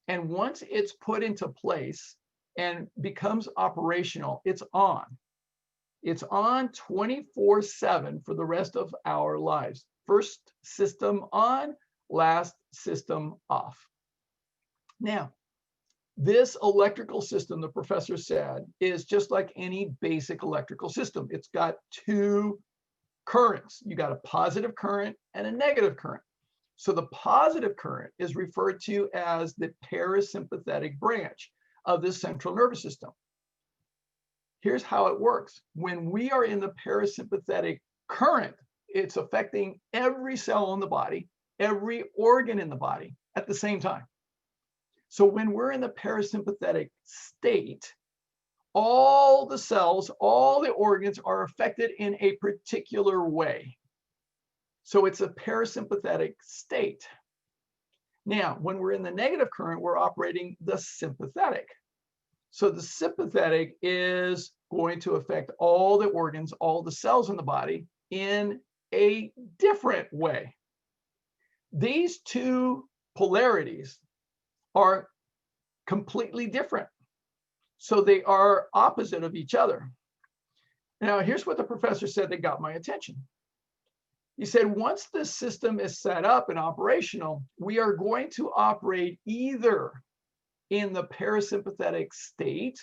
Speaker 1: And once it's put into place and becomes operational, it's on. It's on 24/7 for the rest of our lives. First system on, last system off. Now, this electrical system, the professor said, is just like any basic electrical system. It's got two currents. You got a positive current and a negative current. So the positive current is referred to as the parasympathetic branch of the central nervous system. Here's how it works. When we are in the parasympathetic current, it's affecting every cell in the body, every organ in the body at the same time. So when we're in the parasympathetic state, all the cells, all the organs are affected in a particular way. So it's a parasympathetic state. Now, when we're in the negative current, we're operating the sympathetic. So the sympathetic is going to affect all the organs, all the cells in the body in a different way. These two polarities are completely different. So they are opposite of each other. Now, here's what the professor said that got my attention. He said, once this system is set up and operational, we are going to operate either in the parasympathetic state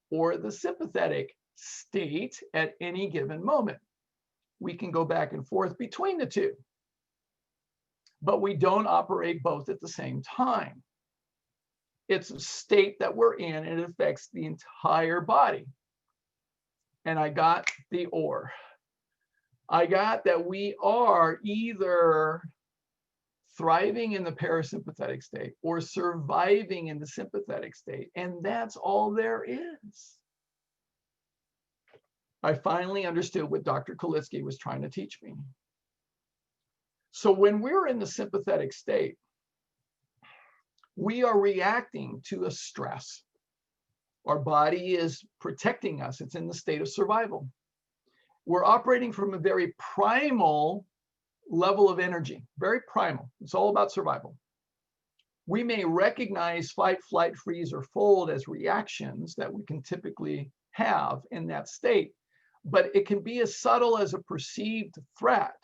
Speaker 1: or the sympathetic state at any given moment. We can go back and forth between the two, but we don't operate both at the same time. It's a state that we're in, and it affects the entire body. And I got the or. I got that we are either thriving in the parasympathetic state or surviving in the sympathetic state. And that's all there is. I finally understood what Dr. Kalitsky was trying to teach me. So when we're in the sympathetic state, we are reacting to a stress. Our body is protecting us. It's in the state of survival. We're operating from a very primal level of energy, very primal. It's all about survival. We may recognize fight, flight, freeze, or fold as reactions that we can typically have in that state, but it can be as subtle as a perceived threat,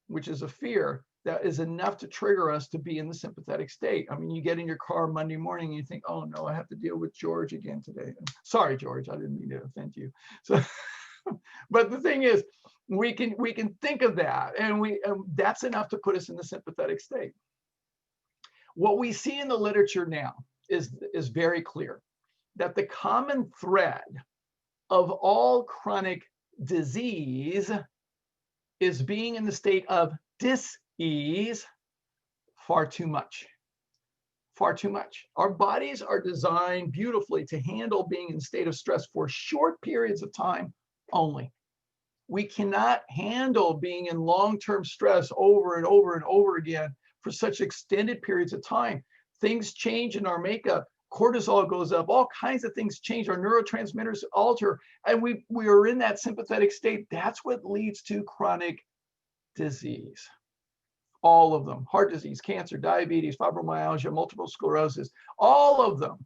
Speaker 1: which is a fear, that is enough to trigger us to be in the sympathetic state. I mean, you get in your car Monday morning and you think, oh no, I have to deal with George again today. Sorry, George, I didn't mean to offend you. So, but the thing is, we can think of that, and that's enough to put us in the sympathetic state. What we see in the literature now is very clear, that the common thread of all chronic disease is being in the state of dis-ease far too much. Far too much. Our bodies are designed beautifully to handle being in a state of stress for short periods of time only. We cannot handle being in long-term stress over and over and over again for such extended periods of time. Things change in our makeup. Cortisol goes up. All kinds of things change. Our neurotransmitters alter. And we are in that sympathetic state. That's what leads to chronic disease. All of them. Heart disease, cancer, diabetes, fibromyalgia, multiple sclerosis. All of them.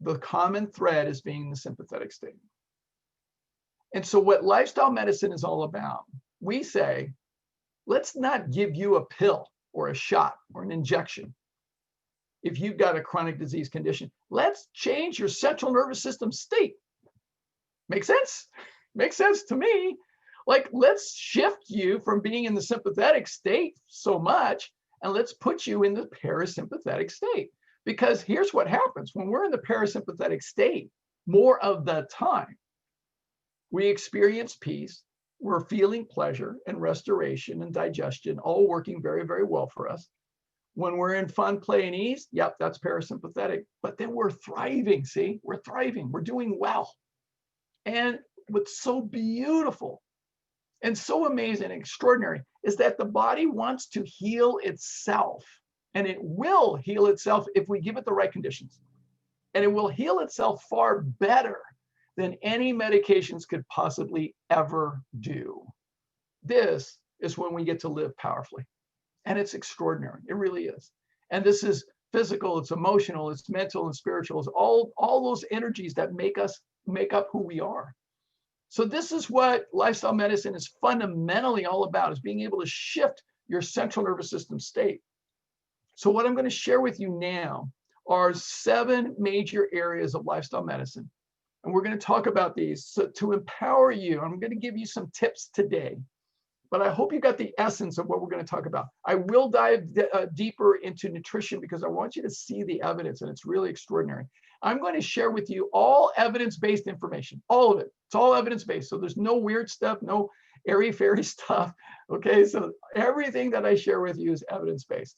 Speaker 1: The common thread is being in the sympathetic state. And so what lifestyle medicine is all about, we say, let's not give you a pill or a shot or an injection if you've got a chronic disease condition. Let's change your central nervous system state. Make sense? Makes sense to me. Like, let's shift you from being in the sympathetic state so much, and let's put you in the parasympathetic state. Because here's what happens. When we're in the parasympathetic state, more of the time, we experience peace, we're feeling pleasure and restoration and digestion, all working very, very well for us. When we're in fun, play, and ease, yep, that's parasympathetic. But then we're thriving, see? We're thriving, we're doing well. And what's so beautiful and so amazing and extraordinary is that the body wants to heal itself. And it will heal itself if we give it the right conditions. And it will heal itself far better than any medications could possibly ever do. This is when we get to live powerfully. And it's extraordinary. It really is. And this is physical, it's emotional, it's mental and spiritual. It's all those energies that make up who we are. So this is what lifestyle medicine is fundamentally all about, is being able to shift your central nervous system state. So what I'm going to share with you now are 7 major areas of lifestyle medicine. And we're going to talk about these to empower you. I'm going to give you some tips today, but I hope you got the essence of what we're going to talk about. I will dive deeper into nutrition because I want you to see the evidence, and it's really extraordinary. I'm going to share with you all evidence-based information, all of it. It's all evidence-based. So there's no weird stuff, no airy-fairy stuff. Okay, so everything that I share with you is evidence-based.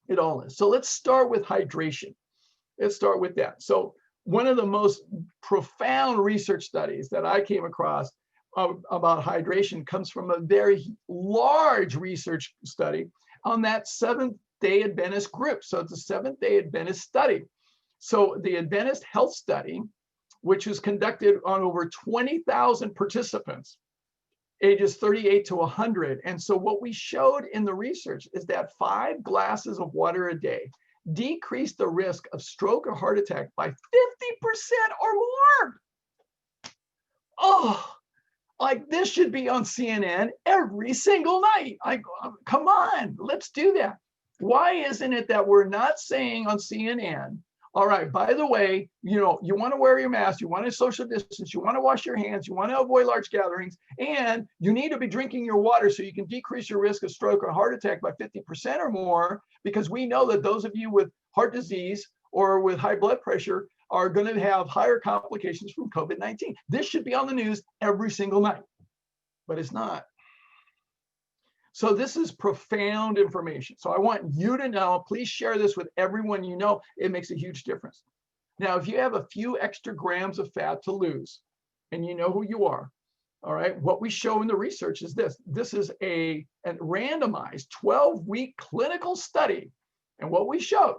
Speaker 1: It all is. So let's start with hydration. Let's start with that. So one of the most profound research studies that I came across about hydration comes from a very large research study on that Seventh-day Adventist group. So it's a Seventh-day Adventist study. So the Adventist Health Study, which was conducted on over 20,000 participants, ages 38 to 100. And so what we showed in the research is that 5 glasses of water a day decreased the risk of stroke or heart attack by 50% or more. Oh, like this should be on CNN every single night. Come on, let's do that. Why isn't it that we're not saying on CNN, all right, by the way, you want to wear your mask, you want to social distance, you want to wash your hands, you want to avoid large gatherings, and you need to be drinking your water so you can decrease your risk of stroke or heart attack by 50% or more, because we know that those of you with heart disease or with high blood pressure are going to have higher complications from COVID-19. This should be on the news every single night, but it's not. So this is profound information. So I want you to know, please share this with everyone you know. It makes a huge difference. Now, if you have a few extra grams of fat to lose, and you know who you are. All right, what we show in the research is this. This is a randomized 12-week clinical study. And what we showed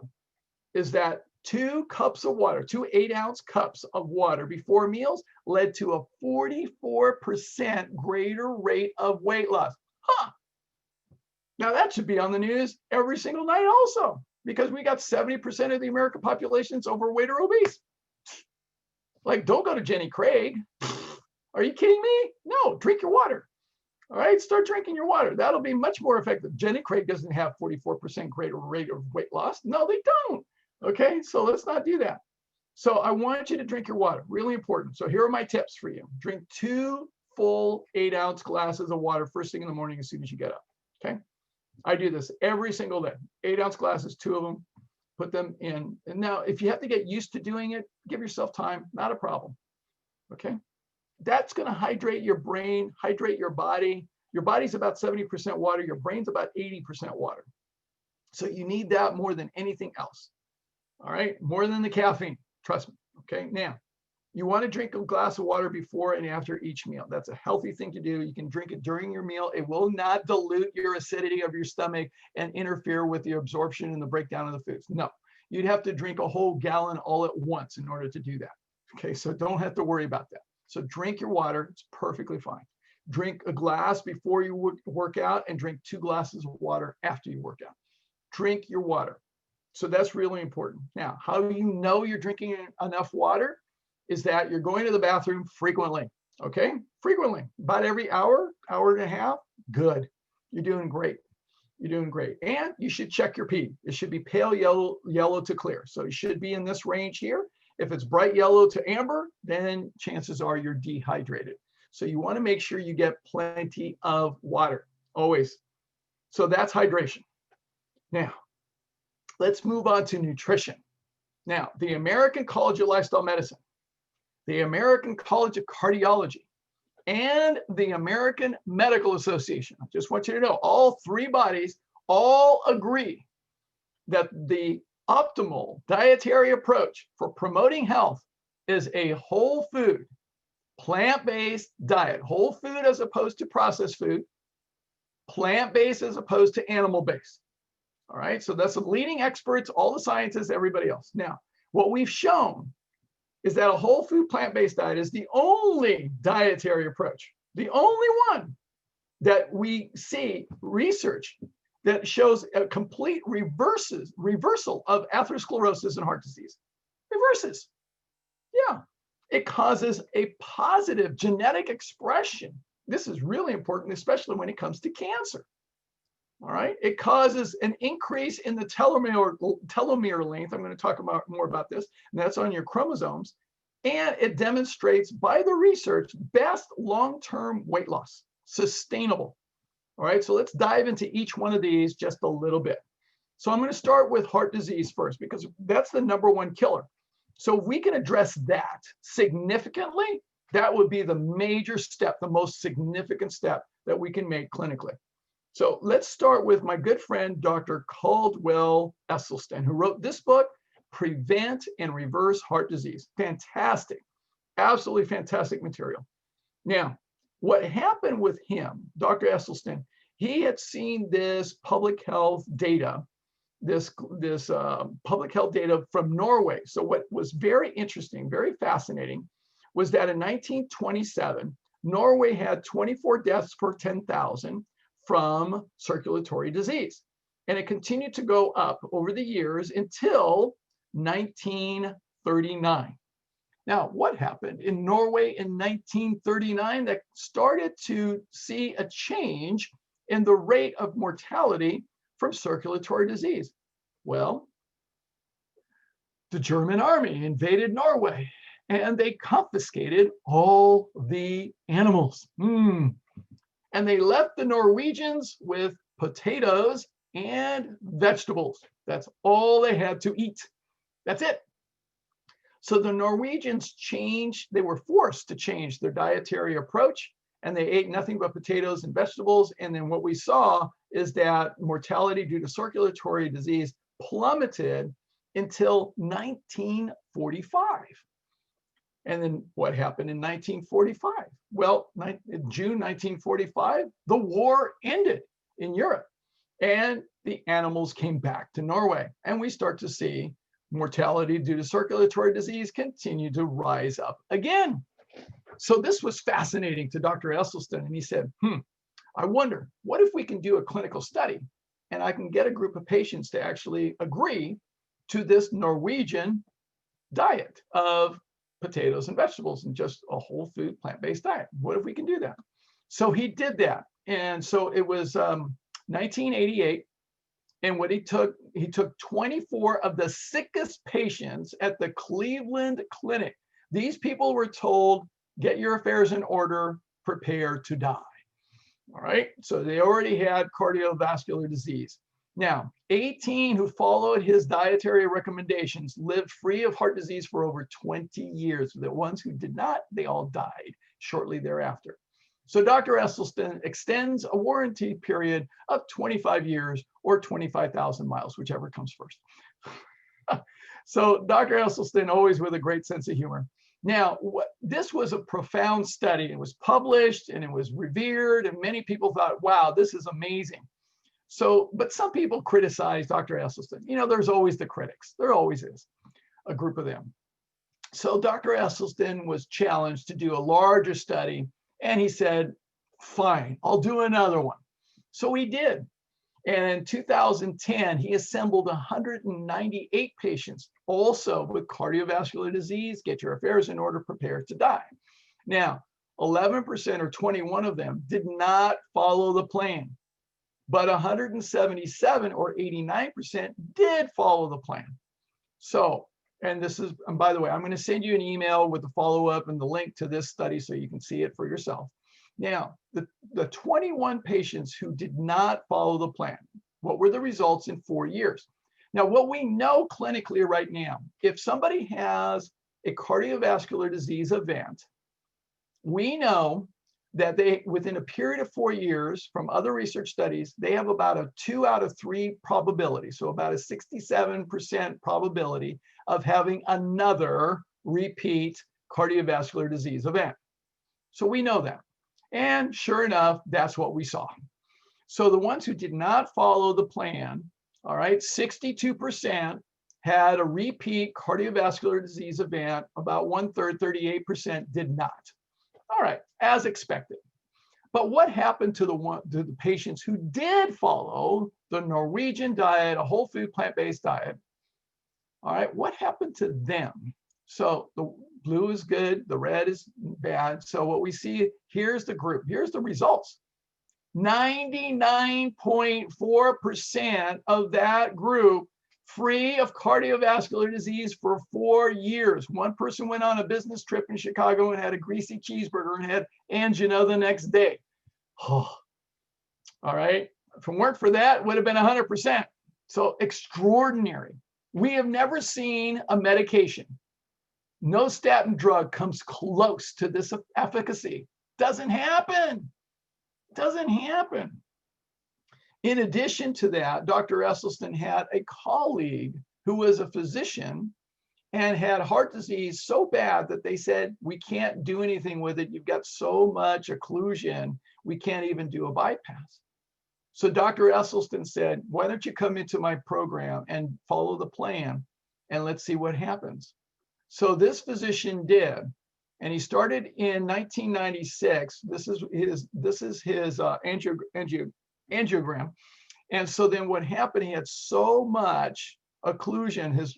Speaker 1: is that 2 cups of water, 2 8-ounce cups of water before meals led to a 44% greater rate of weight loss. Huh. Now that should be on the news every single night also, because we got 70% of the American population is overweight or obese. Like, don't go to Jenny Craig. Are you kidding me? No, drink your water. All right, start drinking your water. That'll be much more effective. Jenny Craig doesn't have 44% greater rate of weight loss. No, they don't. Okay, so let's not do that. So I want you to drink your water, really important. So here are my tips for you. Drink 2 full 8-ounce glasses of water first thing in the morning as soon as you get up, okay? I do this every single day. 8-ounce glasses, 2 of them, put them in. And now if you have to get used to doing it, give yourself time, not a problem, okay? That's going to hydrate your brain, hydrate your body. Your body's about 70% water. Your brain's about 80% water. So you need that more than anything else. All right, more than the caffeine, trust me. Okay, now you want to drink a glass of water before and after each meal. That's a healthy thing to do. You can drink it during your meal. It will not dilute your acidity of your stomach and interfere with the absorption and the breakdown of the foods. No, you'd have to drink a whole gallon all at once in order to do that. Okay, so don't have to worry about that. So drink your water, it's perfectly fine. Drink a glass before you work out and drink 2 glasses of water after you work out. Drink your water. So that's really important. Now, how do you know you're drinking enough water? Is that you're going to the bathroom frequently, okay? Frequently, about every hour, hour and a half, good. You're doing great. You're doing great. And you should check your pee. It should be pale yellow to clear. So you should be in this range here. If it's bright yellow to amber, then chances are you're dehydrated. So you want to make sure you get plenty of water, always. So that's hydration. Now, let's move on to nutrition. Now, the American College of Lifestyle Medicine, the American College of Cardiology, and the American Medical Association, I just want you to know, all 3 bodies all agree that the optimal dietary approach for promoting health is a whole food, plant-based diet. Whole food as opposed to processed food, plant-based as opposed to animal-based. All right, so that's the leading experts, all the scientists, everybody else. Now, what we've shown is that a whole food plant-based diet is the only dietary approach, the only one that we see research that shows a complete reversal of atherosclerosis and heart disease. Reverses. Yeah. It causes a positive genetic expression. This is really important, especially when it comes to cancer. All right. It causes an increase in the telomere length. I'm going to talk about more about this, and that's on your chromosomes. And it demonstrates by the research best long-term weight loss, sustainable. All right, so let's dive into each one of these just a little bit. So I'm going to start with heart disease first, because that's the #1 killer. So if we can address that significantly, that would be the major step, the most significant step that we can make clinically. So let's start with my good friend, Dr. Caldwell Esselstyn, who wrote this book, Prevent and Reverse Heart Disease. Fantastic, absolutely fantastic material. Now, what happened with him, Dr. Esselstyn, he had seen this public health data, this public health data from Norway. So what was very interesting, very fascinating, was that in 1927, Norway had 24 deaths per 10,000 from circulatory disease. And it continued to go up over the years until 1939. Now, what happened in Norway in 1939 that started to see a change in the rate of mortality from circulatory disease? Well, the German army invaded Norway and they confiscated all the animals. And they left the Norwegians with potatoes and vegetables. That's all they had to eat. That's it. So the Norwegians changed, they were forced to change their dietary approach, and they ate nothing but potatoes and vegetables. And then what we saw is that mortality due to circulatory disease plummeted until 1945. And then what happened in 1945? Well, in June 1945, the war ended in Europe and the animals came back to Norway. And we start to see mortality due to circulatory disease continue to rise up again. So this was fascinating to Dr. Esselstyn. And he said, I wonder, what if we can do a clinical study and I can get a group of patients to actually agree to this Norwegian diet of potatoes and vegetables and just a whole food plant-based diet? What if we can do that? So he did that. And so it was 1988. And what he took 24 of the sickest patients at the Cleveland Clinic. These people were told, get your affairs in order, prepare to die. All right, so they already had cardiovascular disease. Now, 18 who followed his dietary recommendations lived free of heart disease for over 20 years. The ones who did not, they all died shortly thereafter. So Dr. Esselstyn extends a warranty period of 25 years or 25,000 miles, whichever comes first. So Dr. Esselstyn, always with a great sense of humor. Now, this was a profound study. It was published and it was revered, and many people thought, wow, this is amazing. So, but some people criticize Dr. Esselstyn. You know, there's always the critics. There always is a group of them. So Dr. Esselstyn was challenged to do a larger study, and he said, fine, I'll do another one. So he did. And in 2010, he assembled 198 patients, also with cardiovascular disease, get your affairs in order, prepare to die. Now, 11% or 21 of them did not follow the plan, but 177 or 89% did follow the plan. So, and this is, and by the way, I'm going to send you an email with the follow-up and the link to this study so you can see it for yourself. Now, the 21 patients who did not follow the plan, what were the results in 4 years? Now, what we know clinically right now, if somebody has a cardiovascular disease event, we know that they, within a period of 4 years, from other research studies, they have about a 2 out of 3 probability, so about a 67% probability of having another repeat cardiovascular disease event. So we know that. And sure enough, that's what we saw. So the ones who did not follow the plan, all right, 62% had a repeat cardiovascular disease event, about 1/3, 38% did not. All right, as expected. But what happened to the patients who did follow the Norwegian diet, a whole food plant-based diet? All right, what happened to them? So the blue is good, the red is bad. So what we see, here's the group, here's the results. 99.4% of that group free of cardiovascular disease for 4 years. One person went on a business trip in Chicago and had a greasy cheeseburger and had angina the next day. Oh, all right. If it weren't for that, it would have been 100%. So extraordinary. We have never seen a medication. No statin drug comes close to this efficacy. Doesn't happen. Doesn't happen. In addition to that, Dr. Esselstyn had a colleague who was a physician and had heart disease so bad that they said, we can't do anything with it. You've got so much occlusion, we can't even do a bypass. So Dr. Esselstyn said, why don't you come into my program and follow the plan and let's see what happens. So this physician did, and he started in 1996. This is his angiogram. And so then what happened, he had so much occlusion, his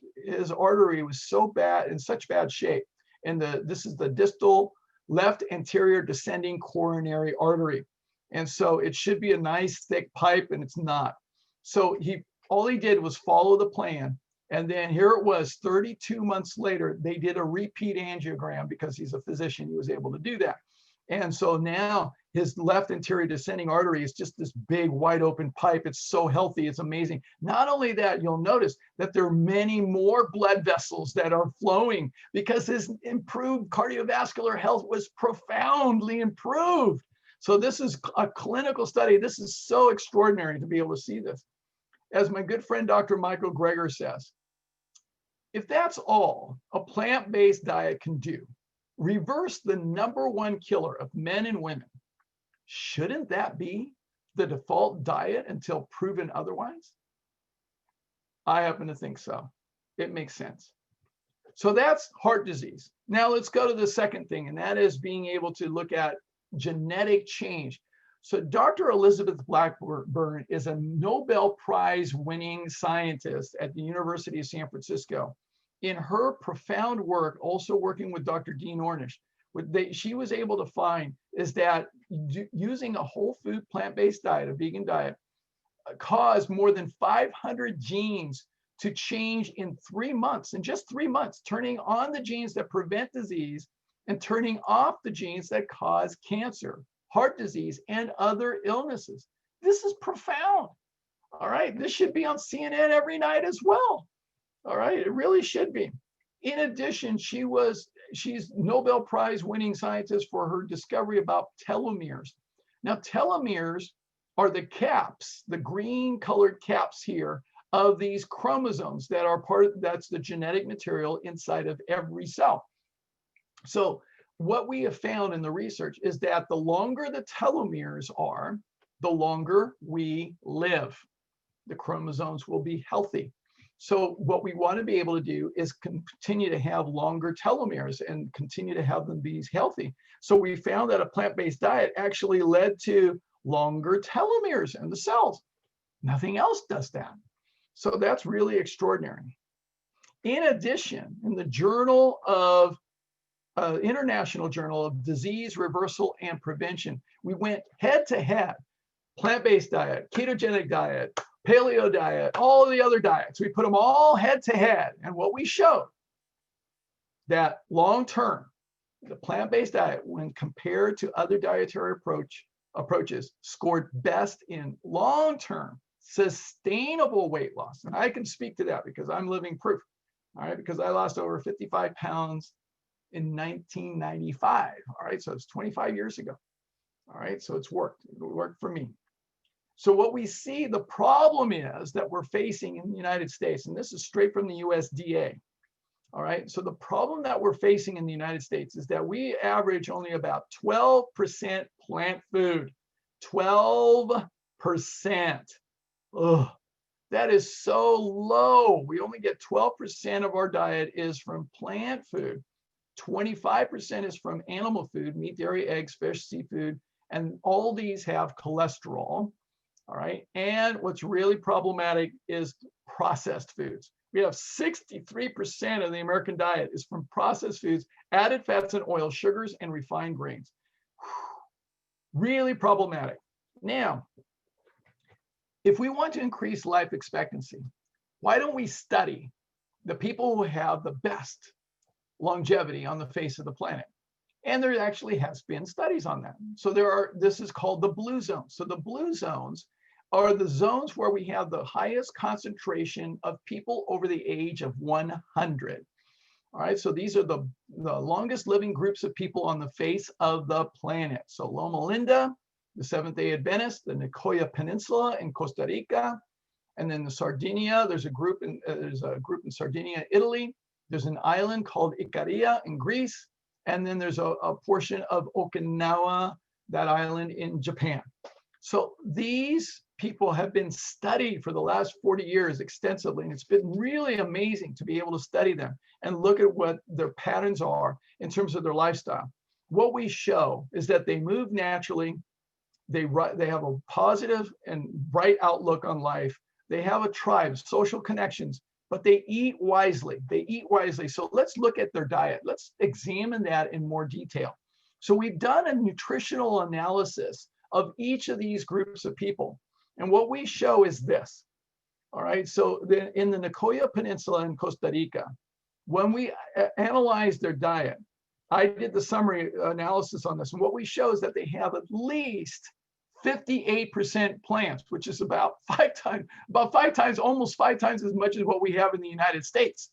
Speaker 1: artery was so bad, in such bad shape. And this is the distal left anterior descending coronary artery. And so it should be a nice thick pipe, and it's not. So all he did was follow the plan. And then here it was 32 months later, they did a repeat angiogram because he's a physician, he was able to do that. And so now his left anterior descending artery is just this big wide open pipe. It's so healthy, it's amazing. Not only that, you'll notice that there are many more blood vessels that are flowing because his improved cardiovascular health was profoundly improved. So this is a clinical study. This is so extraordinary to be able to see this. As my good friend, Dr. Michael Greger says, if that's all a plant-based diet can do, reverse the #1 killer of men and women, shouldn't that be the default diet until proven otherwise? I happen to think so. It makes sense. So that's heart disease. Now let's go to the second thing, and that is being able to look at genetic change. So Dr. Elizabeth Blackburn is a Nobel Prize winning scientist at the University of San Francisco. In her profound work, also working with Dr. Dean Ornish, what she was able to find is that using a whole food plant-based diet, a vegan diet, caused more than 500 genes to change in 3 months, in just 3 months, turning on the genes that prevent disease and turning off the genes that cause cancer, heart disease, and other illnesses. This is profound. All right, this should be on CNN every night as well. All right, it really should be. In addition, she's Nobel Prize winning scientist for her discovery about telomeres. Now, telomeres are the caps, the green colored caps here of these chromosomes that are that's the genetic material inside of every cell. So what we have found in the research is that the longer the telomeres are, the longer we live. The chromosomes will be healthy. So what we want to be able to do is continue to have longer telomeres and continue to have them be healthy. So we found that a plant-based diet actually led to longer telomeres in the cells. Nothing else does that. So that's really extraordinary. In addition, in the Journal of International Journal of Disease Reversal and Prevention, we went head to head, plant-based diet, ketogenic diet, paleo diet, all the other diets. We put them all head to head. And what we showed that long-term, the plant-based diet, when compared to other dietary approaches, scored best in long-term sustainable weight loss. And I can speak to that because I'm living proof. All right, because I lost over 55 pounds in 1995. All right, so it's 25 years ago. All right, so it's worked. It worked for me. So what we see, the problem is that we're facing in the United States, and this is straight from the USDA. All right, so the problem that we're facing in the United States is that we average only about 12% plant food. 12%. Ugh, that is so low. We only get 12% of our diet is from plant food. 25% is from animal food, meat, dairy, eggs, fish, seafood, and all these have cholesterol. All right, and what's really problematic is processed foods. We have 63% of the American diet is from processed foods, added fats and oils, sugars, and refined grains. Really problematic. Now, if we want to increase life expectancy, why don't we study the people who have the best longevity on the face of the planet? And there actually has been studies on that. So this is called the blue zones. So the blue zones are the zones where we have the highest concentration of people over the age of 100. All right, so these are the longest living groups of people on the face of the planet. So Loma Linda, the Seventh-day Adventists, the Nicoya Peninsula in Costa Rica, and then the Sardinia. There's a group in Sardinia, Italy. There's an island called Icaria in Greece, and then there's a portion of Okinawa, that island in Japan. So these people have been studied for the last 40 years extensively, and it's been really amazing to be able to study them and look at what their patterns are in terms of their lifestyle. What we show is that they move naturally, they have a positive and bright outlook on life, they have a tribe, social connections, but they eat wisely. They eat wisely. So let's look at their diet. Let's examine that in more detail. So we've done a nutritional analysis of each of these groups of people. And what we show is this. All right, so in the Nicoya Peninsula in Costa Rica, when we analyzed their diet, I did the summary analysis on this. And what we show is that they have at least 58% plants, which is about five times, almost 5 times as much as what we have in the United States.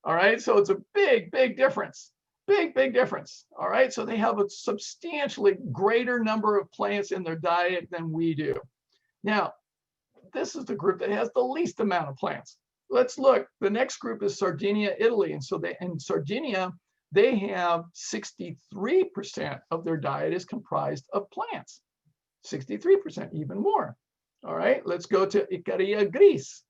Speaker 1: All right, so it's a big difference. Big difference. All right, so they have a substantially greater number of plants in their diet than we do. Now, this is the group that has the least amount of plants. Let's look. The next group is Sardinia, Italy. And so in Sardinia, they have 63% of their diet is comprised of plants. 63%, even more. All right, let's go to Icaria gris.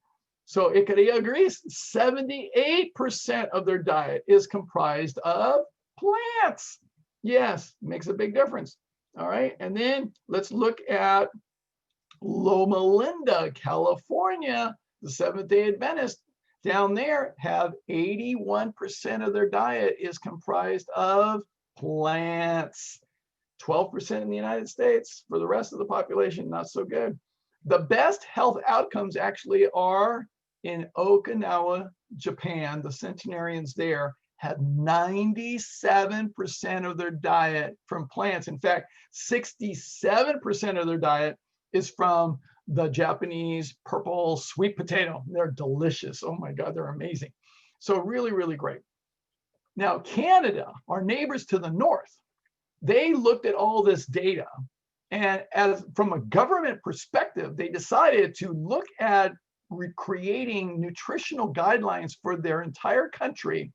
Speaker 1: So Icaria gris, 78% of their diet is comprised of plants. Yes, makes a big difference. All right, and then let's look at Loma Linda, California. The Seventh-day Adventists down there have 81% of their diet is comprised of plants. 12% in the United States. For the rest of the population, not so good. The best health outcomes actually are in Okinawa, Japan. The centenarians there had 97% of their diet from plants. In fact, 67% of their diet is from the Japanese purple sweet potato. They're delicious. Oh my God, they're amazing. So really, really great. Now, Canada, our neighbors to the north, they looked at all this data, and as from a government perspective, they decided to look at creating nutritional guidelines for their entire country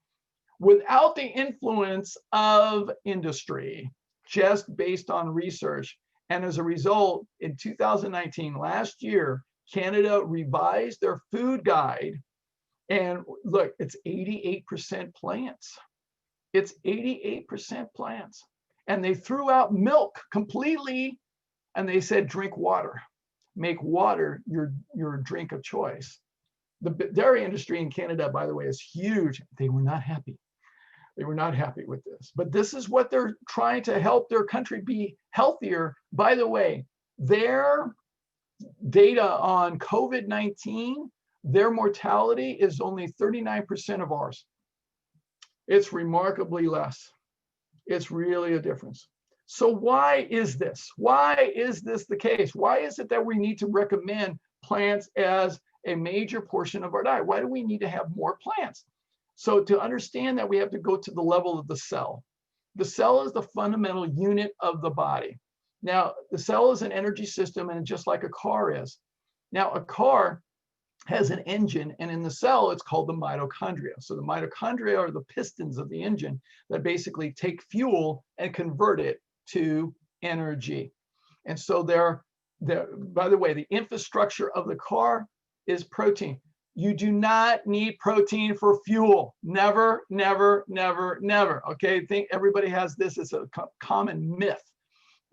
Speaker 1: without the influence of industry, just based on research. And as a result, in 2019, last year, Canada revised their food guide. And look, it's 88% plants. It's 88% plants. And they threw out milk completely, and they said, drink water. Make water your drink of choice. The dairy industry in Canada, by the way, is huge. They were not happy. They were not happy with this. But this is what they're trying to help their country be healthier. By the way, their data on COVID-19, their mortality is only 39% of ours. It's remarkably less. It's really a difference. So why is this? Why is this the case? Why is it that we need to recommend plants as a major portion of our diet? Why do we need to have more plants? So to understand that, we have to go to the level of the cell. The cell is the fundamental unit of the body. Now, the cell is an energy system, and just like a car is. Now, a car has an engine, and in the cell, it's called the mitochondria. So the mitochondria are the pistons of the engine that basically take fuel and convert it to energy. And so by the way, the infrastructure of the car is protein. You do not need protein for fuel. Never, never, never, never. Okay, I think everybody has this as a common myth.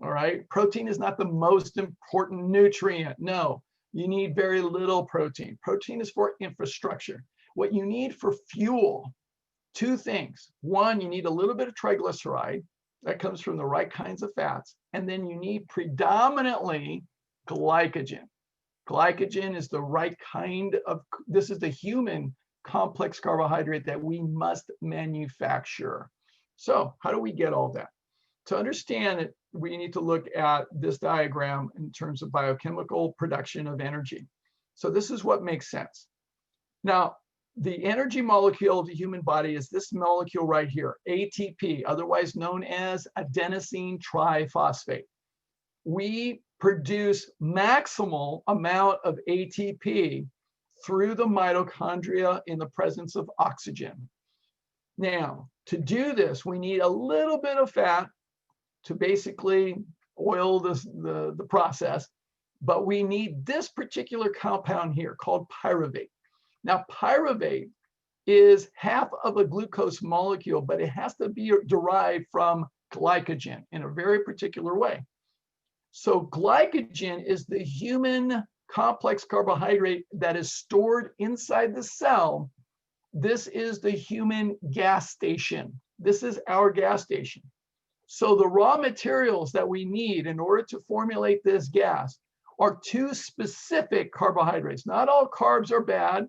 Speaker 1: All right, protein is not the most important nutrient. No. You need very little protein. Protein is for infrastructure. What you need for fuel, two things. One, you need a little bit of triglyceride. That comes from the right kinds of fats. And then you need predominantly glycogen. Glycogen is the right kind of, this is the human complex carbohydrate that we must manufacture. So how do we get all that? To understand it, we need to look at this diagram in terms of biochemical production of energy. So this is what makes sense. Now, the energy molecule of the human body is this molecule right here, ATP, otherwise known as adenosine triphosphate. We produce maximal amount of ATP through the mitochondria in the presence of oxygen. Now, to do this, we need a little bit of fat to basically oil the process, but we need this particular compound here called pyruvate. Now, pyruvate is half of a glucose molecule, but it has to be derived from glycogen in a very particular way. So glycogen is the human complex carbohydrate that is stored inside the cell. This is the human gas station. This is our gas station. So the raw materials that we need in order to formulate this gas are two specific carbohydrates. Not all carbs are bad.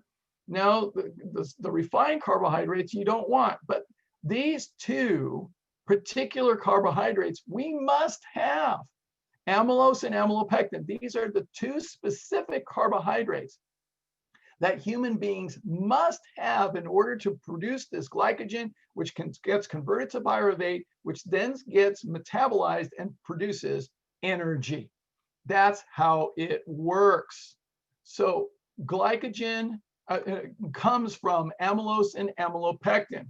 Speaker 1: No, the refined carbohydrates you don't want, but these two particular carbohydrates we must have. Amylose and amylopectin. These are the two specific carbohydrates that human beings must have in order to produce this glycogen, which gets converted to pyruvate, which then gets metabolized and produces energy. That's how it works. So glycogen comes from amylose and amylopectin.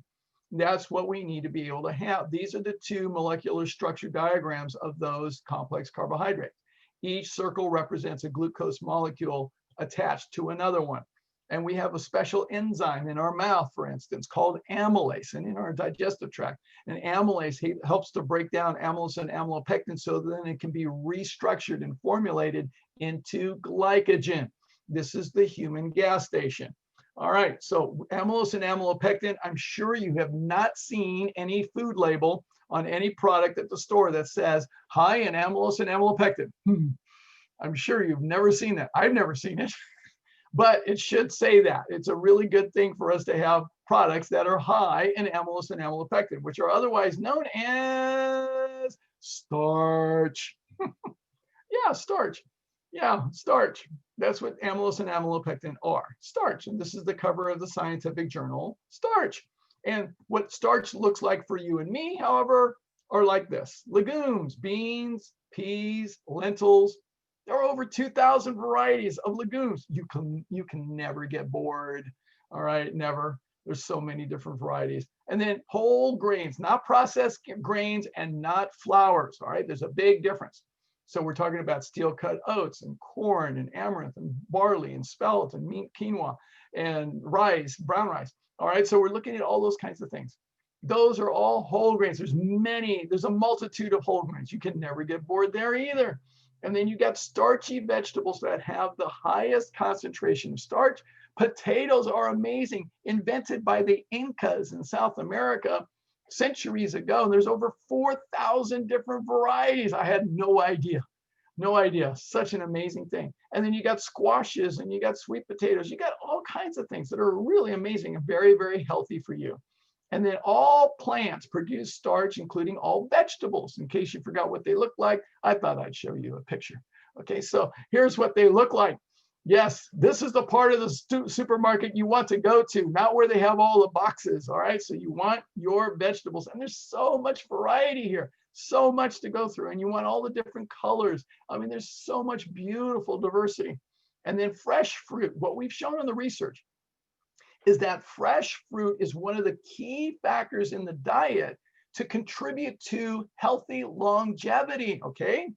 Speaker 1: That's what we need to be able to have. These are the two molecular structure diagrams of those complex carbohydrates. Each circle represents a glucose molecule attached to another one. And we have a special enzyme in our mouth, for instance, called amylase, and in our digestive tract. And amylase helps to break down amylose and amylopectin so then it can be restructured and formulated into glycogen. This is the human gas station. All right, so amylose and amylopectin, I'm sure you have not seen any food label on any product at the store that says high in amylose and amylopectin. I'm sure you've never seen that. I've never seen it, but it should say that. It's a really good thing for us to have products that are high in amylose and amylopectin, which are otherwise known as starch. Yeah, starch. Yeah, starch. That's what amylose and amylopectin are, starch. And this is the cover of the scientific journal, Starch. And what starch looks like for you and me, however, are like this: legumes, beans, peas, lentils. There are over 2,000 varieties of legumes. You can never get bored. All right, never. There's so many different varieties. And then whole grains, not processed grains and not flours. All right, there's a big difference. So we're talking about steel-cut oats and corn and amaranth and barley and spelt and quinoa and rice, brown rice. All right, so we're looking at all those kinds of things. Those are all whole grains. There's a multitude of whole grains. You can never get bored there either. And then you got starchy vegetables that have the highest concentration of starch. Potatoes are amazing, invented by the Incas in South America centuries ago. And there's over 4,000 different varieties. I had no idea. No idea. Such an amazing thing. And then you got squashes and you got sweet potatoes. You got all kinds of things that are really amazing and very, very healthy for you. And then all plants produce starch, including all vegetables. In case you forgot what they look like, I thought I'd show you a picture. Okay, so here's what they look like. Yes, this is the part of the supermarket you want to go to, not where they have all the boxes. All right, so you want your vegetables, and there's so much variety here, so much to go through, and you want all the different colors. I mean, there's so much beautiful diversity. And then fresh fruit. What we've shown in the research is that fresh fruit is one of the key factors in the diet to contribute to healthy longevity. Okay,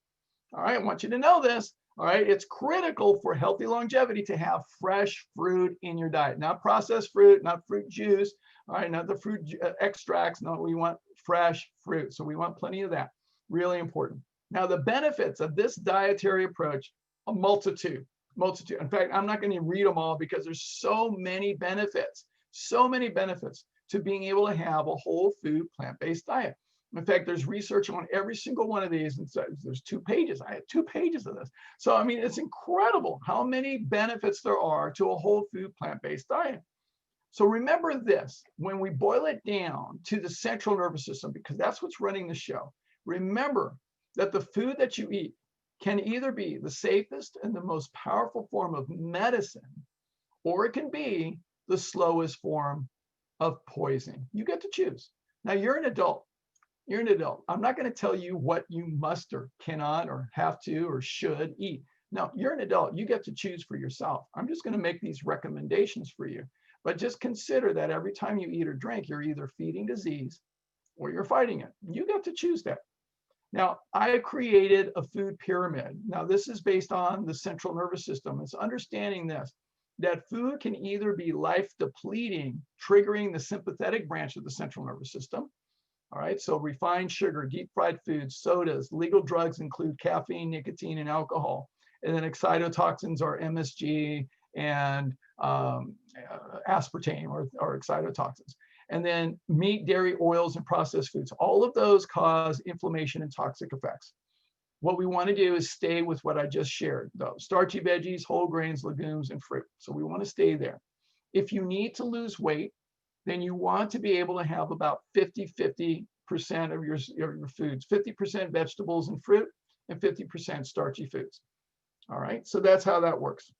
Speaker 1: all right, I want you to know this. All right, it's critical for healthy longevity to have fresh fruit in your diet, not processed fruit, not fruit juice, all right, not the fruit extracts. No, we want fresh fruit. So we want plenty of that. Really important. Now, the benefits of this dietary approach, a multitude. In fact, I'm not going to read them all because there's so many benefits to being able to have a whole food plant-based diet. In fact, there's research on every single one of these, and so there's 2 pages. I had 2 pages of this. So, I mean, it's incredible how many benefits there are to a whole food plant-based diet. So remember this, when we boil it down to the central nervous system, because that's what's running the show, remember that the food that you eat can either be the safest and the most powerful form of medicine, or it can be the slowest form of poison. You get to choose. Now, you're an adult. You're an adult. I'm not going to tell you what you must or cannot or have to or should eat. No, you're an adult. You get to choose for yourself. I'm just going to make these recommendations for you. But just consider that every time you eat or drink, you're either feeding disease or you're fighting it. You get to choose that. Now, I created a food pyramid. Now, this is based on the central nervous system. It's understanding this, that food can either be life depleting, triggering the sympathetic branch of the central nervous system. All right, so refined sugar, deep fried foods, sodas, legal drugs include caffeine, nicotine, and alcohol. And then excitotoxins are MSG and aspartame or excitotoxins. And then meat, dairy, oils, and processed foods. All of those cause inflammation and toxic effects. What we want to do is stay with what I just shared, though. Starchy veggies, whole grains, legumes, and fruit. So we want to stay there. If you need to lose weight, then you want to be able to have about 50-50% of your foods, 50% vegetables and fruit and 50% starchy foods. All right, so that's how that works.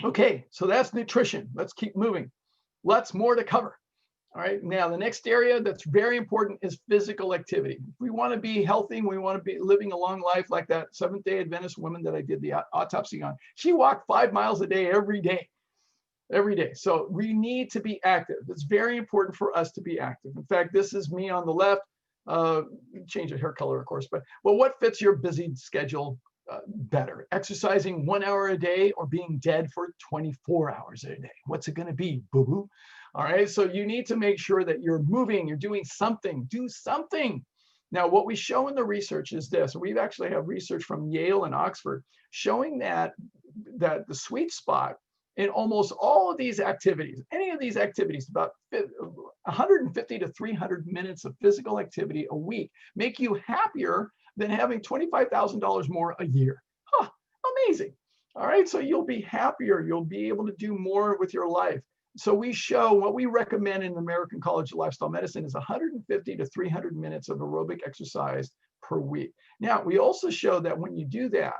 Speaker 1: Okay, so that's nutrition. Let's keep moving. Lots more to cover. All right, now the next area that's very important is physical activity. If we want to be healthy, we want to be living a long life like that Seventh-day Adventist woman that I did the autopsy on. She walked 5 miles a day every day. every day. So we need to be active. It's very important for us to be active. In fact, this is me on the left. Change the hair color, of course, but well, what fits your busy schedule better? Exercising 1 hour a day or being dead for 24 hours a day? What's it going to be, boo-boo? All right, so you need to make sure that you're moving, you're doing something, do something. Now, what we show in the research is this. We actually have research from Yale and Oxford showing that the sweet spot in almost all of these activities, any of these activities, about 150 to 300 minutes of physical activity a week make you happier than having $25,000 more a year. Huh, amazing. All right, so you'll be happier. You'll be able to do more with your life. So we show what we recommend in the American College of Lifestyle Medicine is 150 to 300 minutes of aerobic exercise per week. Now, we also show that when you do that,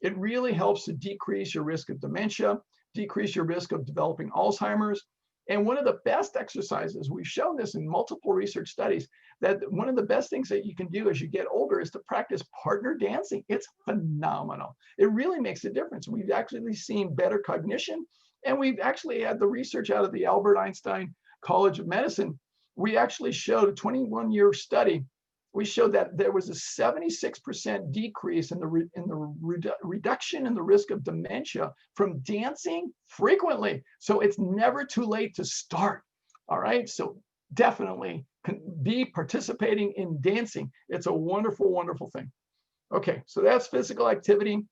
Speaker 1: it really helps to decrease your risk of dementia, decrease your risk of developing Alzheimer's. And one of the best exercises, we've shown this in multiple research studies, that one of the best things that you can do as you get older is to practice partner dancing. It's phenomenal. It really makes a difference. We've actually seen better cognition, and we've actually had the research out of the Albert Einstein College of Medicine. We actually showed a 21-year study. We showed that there was a 76% decrease in the reduction in the risk of dementia from dancing frequently. So it's never too late to start. All right, so definitely be participating in dancing. It's a wonderful, wonderful thing. Okay, so that's physical activity.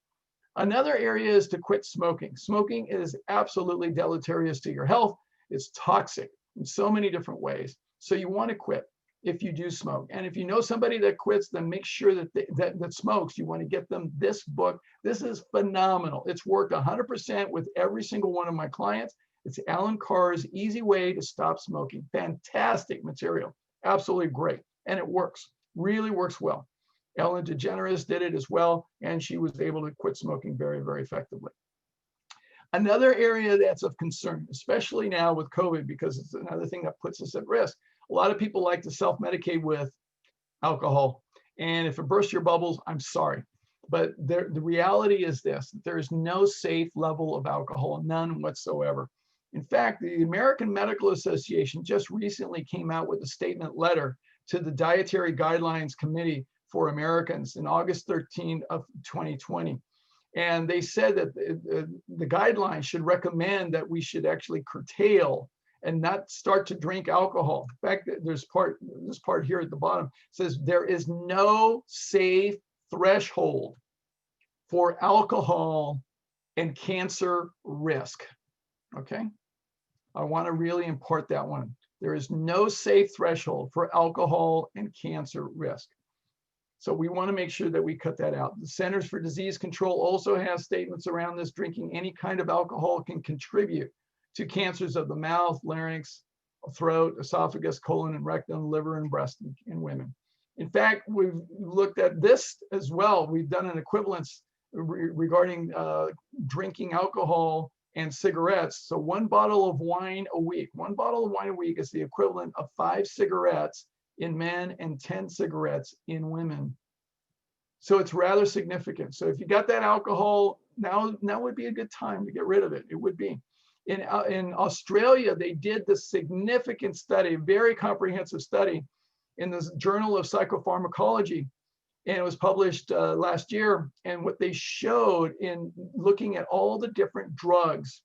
Speaker 1: Another area is to quit smoking. Smoking is absolutely deleterious to your health. It's toxic in so many different ways. So you want to quit if you do smoke. And if you know somebody that quits, then make sure that that smokes. You want to get them this book. This is phenomenal. It's worked 100% with every single one of my clients. It's Alan Carr's Easy Way to Stop Smoking. Fantastic material. Absolutely great. And it works. Really works well. Ellen DeGeneres did it as well, and she was able to quit smoking very, very effectively. Another area that's of concern, especially now with COVID, because it's another thing that puts us at risk. A lot of people like to self-medicate with alcohol. And if it bursts your bubbles, I'm sorry. But the reality is this: there is no safe level of alcohol, none whatsoever. In fact, the American Medical Association just recently came out with a statement letter to the Dietary Guidelines Committee for Americans in August 13 of 2020. And they said that the guidelines should recommend that we should actually curtail and not start to drink alcohol. In fact, this part here at the bottom says there is no safe threshold for alcohol and cancer risk. Okay, I want to really import that one. There is no safe threshold for alcohol and cancer risk. So we want to make sure that we cut that out. The Centers for Disease Control also has statements around this. Drinking any kind of alcohol can contribute to cancers of the mouth, larynx, throat, esophagus, colon, and rectum, liver, and breast in women. In fact, we've looked at this as well. We've done an equivalence regarding drinking alcohol and cigarettes. So 1 bottle of wine a week, 1 bottle of wine a week is the equivalent of 5 cigarettes in men and 10 cigarettes in women. So it's rather significant. So if you got that alcohol, now would be a good time to get rid of it. It would be. In Australia, they did this significant study, very comprehensive study in the Journal of Psychopharmacology, and it was published last year. And what they showed in looking at all the different drugs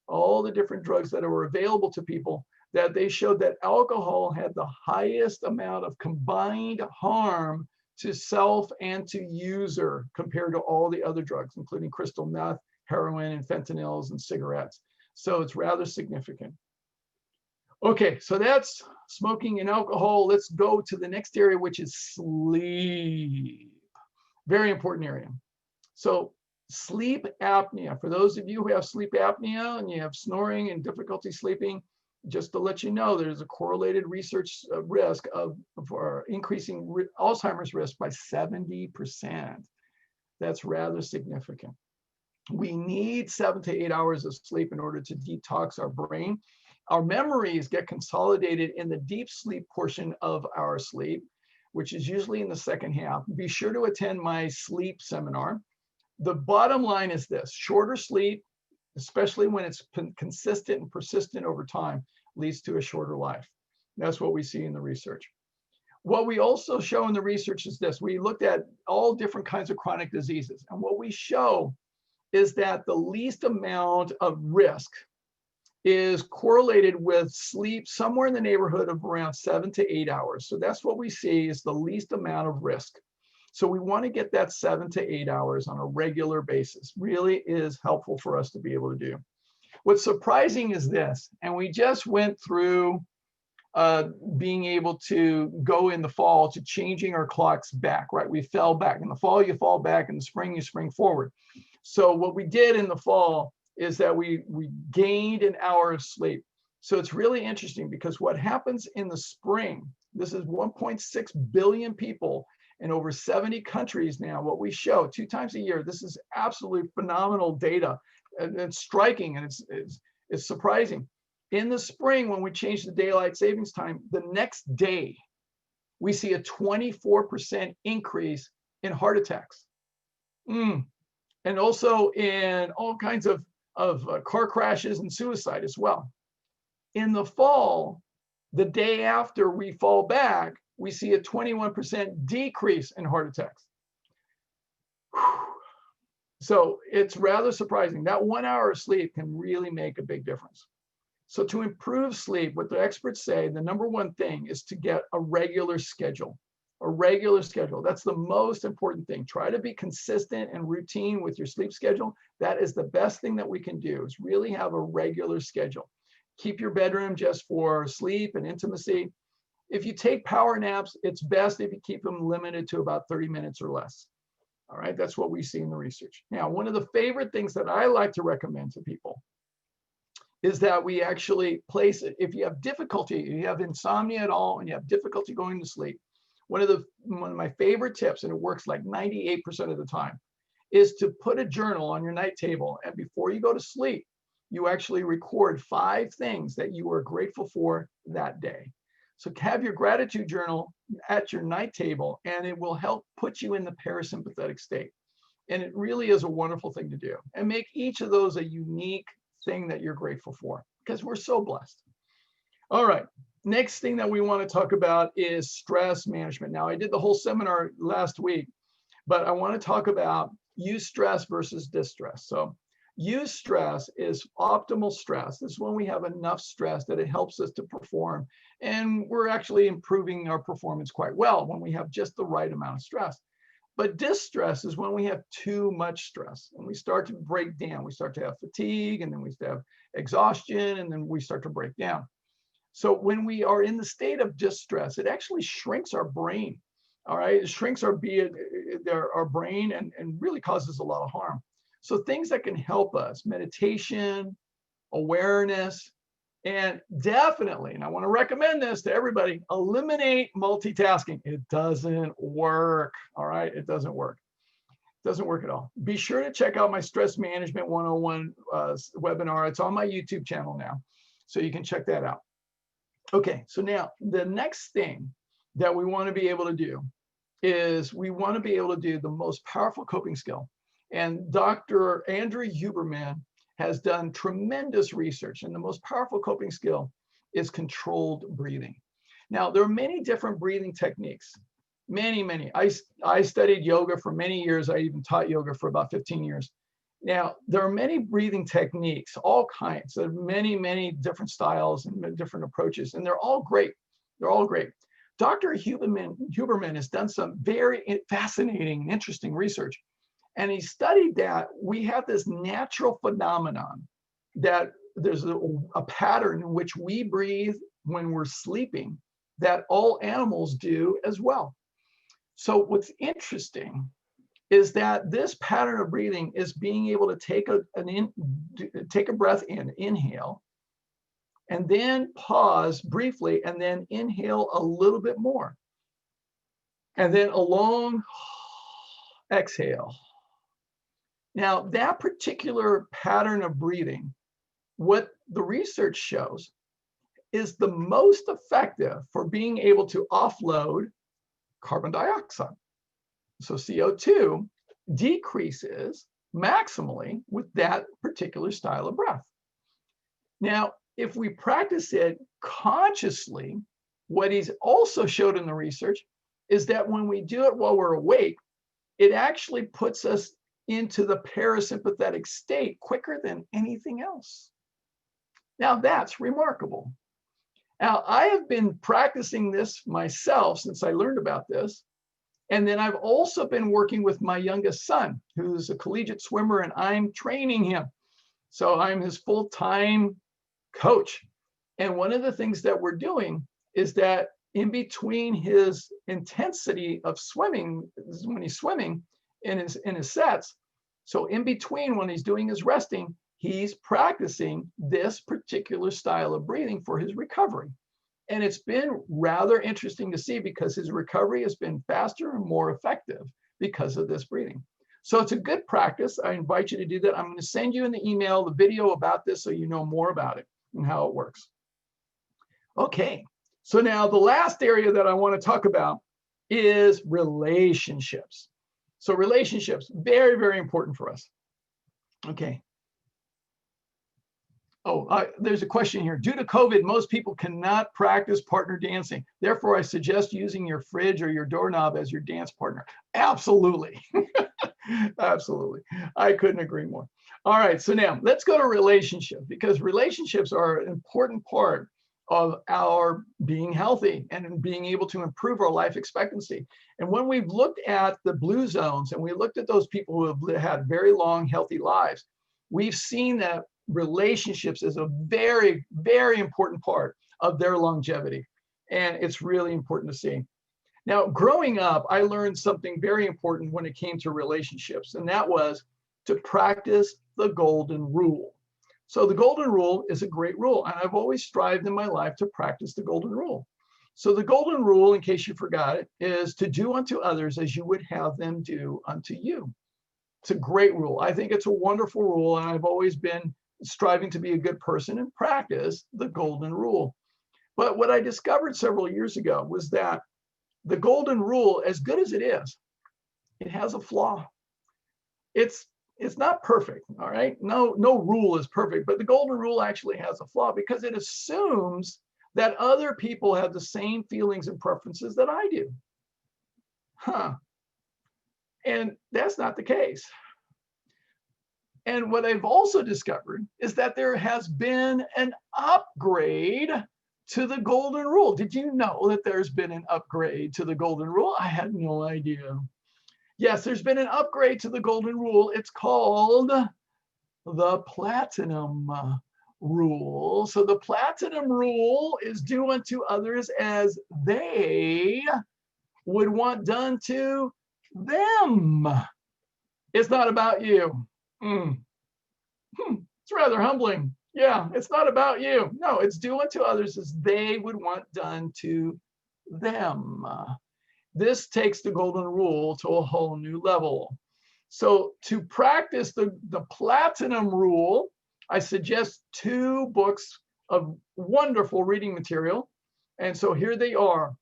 Speaker 1: that are available to people, that they showed that alcohol had the highest amount of combined harm to self and to user compared to all the other drugs, including crystal meth, heroin, and fentanyls and cigarettes. So it's rather significant. Okay, so that's smoking and alcohol. Let's go to the next area, which is sleep. Very important area. So sleep apnea. For those of you who have sleep apnea and you have snoring and difficulty sleeping, just to let you know, there's a correlated research risk for increasing Alzheimer's risk by 70%. That's rather significant. We need 7 to 8 hours of sleep in order to detox our brain. Our memories get consolidated in the deep sleep portion of our sleep, which is usually in the second half. Be sure to attend my sleep seminar. The bottom line is this: shorter sleep especially when it's consistent and persistent over time, leads to a shorter life. That's what we see in the research. What we also show in the research is this. We looked at all different kinds of chronic diseases. And what we show is that the least amount of risk is correlated with sleep somewhere in the neighborhood of around 7 to 8 hours. So that's what we see is the least amount of risk. So we want to get that 7 to 8 hours on a regular basis. Really is helpful for us to be able to do. What's surprising is this, and we just went through being able to go in the fall to changing our clocks back, right? We fell back. In the fall, you fall back. In the spring, you spring forward. So what we did in the fall is that we gained an hour of sleep. So it's really interesting because what happens in the spring, this is 1.6 billion people in over 70 countries now. What we show 2 times a year, this is absolutely phenomenal data. And it's striking and it's surprising. In the spring, when we change the daylight savings time, the next day, we see a 24% increase in heart attacks. And also in all kinds of car crashes and suicide as well. In the fall, the day after we fall back, we see a 21% decrease in heart attacks. So it's rather surprising. That 1 hour of sleep can really make a big difference. So to improve sleep, what the experts say, the number one thing is to get a regular schedule. A regular schedule. That's the most important thing. Try to be consistent and routine with your sleep schedule. That is the best thing that we can do, is really have a regular schedule. Keep your bedroom just for sleep and intimacy. If you take power naps, it's best if you keep them limited to about 30 minutes or less. All right, that's what we see in the research. Now, one of the favorite things that I like to recommend to people is that we actually place it. If you have difficulty, you have insomnia at all, and you have difficulty going to sleep, one of my favorite tips, and it works like 98% of the time, is to put a journal on your night table, and before you go to sleep, you actually record 5 things that you are grateful for that day. So have your gratitude journal at your night table, and it will help put you in the parasympathetic state. And it really is a wonderful thing to do. And make each of those a unique thing that you're grateful for, because we're so blessed. All right. Next thing that we want to talk about is stress management. Now, I did the whole seminar last week, but I want to talk about eustress versus distress. So eustress is optimal stress. This is when we have enough stress that it helps us to perform. And we're actually improving our performance quite well when we have just the right amount of stress. But distress is when we have too much stress and we start to break down. We start to have fatigue, and then we have exhaustion, and then we start to break down. So when we are in the state of distress, it actually shrinks our brain. All right, it shrinks our brain and really causes a lot of harm. So things that can help us: meditation, awareness, and definitely, and I want to recommend this to everybody, eliminate multitasking. It doesn't work. All right, it doesn't work. It doesn't work at all. Be sure to check out my Stress Management 101 webinar. It's on my YouTube channel now, so you can check that out. Okay, so now the next thing that we want to be able to do is we want to be able to do the most powerful coping skill. And Dr. Andrew Huberman has done tremendous research, and the most powerful coping skill is controlled breathing. Now, there are many different breathing techniques, many. I studied yoga for many years. I even taught yoga for about 15 years. Now, there are many breathing techniques, all kinds. There are many different styles and different approaches, and they're all great. They're all great. Dr. Huberman has done some very fascinating and interesting research. And he studied that we have this natural phenomenon that there's a pattern in which we breathe when we're sleeping that all animals do as well. So what's interesting is that this pattern of breathing is being able to take a breath in, inhale, and then pause briefly, and then inhale a little bit more. And then a long exhale. Now, that particular pattern of breathing, what the research shows, is the most effective for being able to offload carbon dioxide. So CO2 decreases maximally with that particular style of breath. Now, if we practice it consciously, what he's also showed in the research is that when we do it while we're awake, it actually puts us into the parasympathetic state quicker than anything else. Now, that's remarkable. Now, I have been practicing this myself since I learned about this. And then I've also been working with my youngest son, who's a collegiate swimmer, and I'm training him. So I'm his full-time coach. And one of the things that we're doing is that in between his intensity of swimming, when he's swimming in his sets, so in between when he's doing his resting, he's practicing this particular style of breathing for his recovery. And it's been rather interesting to see because his recovery has been faster and more effective because of this breathing. So it's a good practice. I invite you to do that. I'm going to send you in the email the video about this so you know more about it and how it works. Okay, so now the last area that I want to talk about is relationships. So relationships, very, very important for us. Okay. Oh, there's a question here. Due to COVID, most people cannot practice partner dancing. Therefore, I suggest using your fridge or your doorknob as your dance partner. Absolutely. Absolutely. I couldn't agree more. All right, so now let's go to relationships, because relationships are an important part of our being healthy and being able to improve our life expectancy. And when we've looked at the blue zones and we looked at those people who have had very long, healthy lives, we've seen that relationships is a very, very important part of their longevity. And it's really important to see. Now, growing up, I learned something very important when it came to relationships, and that was to practice the golden rule. So the golden rule is a great rule, and I've always strived in my life to practice the golden rule. So the golden rule, in case you forgot it, is to do unto others as you would have them do unto you. It's a great rule. I think it's a wonderful rule, and I've always been striving to be a good person and practice the golden rule. But what I discovered several years ago was that the golden rule, as good as it is, it has a flaw. It's not perfect, all right? No rule is perfect, but the golden rule actually has a flaw because it assumes that other people have the same feelings and preferences that I do. And that's not the case. And what I've also discovered is that there has been an upgrade to the golden rule. Did you know that there's been an upgrade to the golden rule? I had no idea. Yes, there's been an upgrade to the golden rule. It's called the platinum rule. So the platinum rule is do unto others as they would want done to them. It's not about you. It's rather humbling. Yeah, it's not about you. No, it's do unto others as they would want done to them. This takes the golden rule to a whole new level. So to practice the platinum rule, I suggest 2 books of wonderful reading material. And so here they are.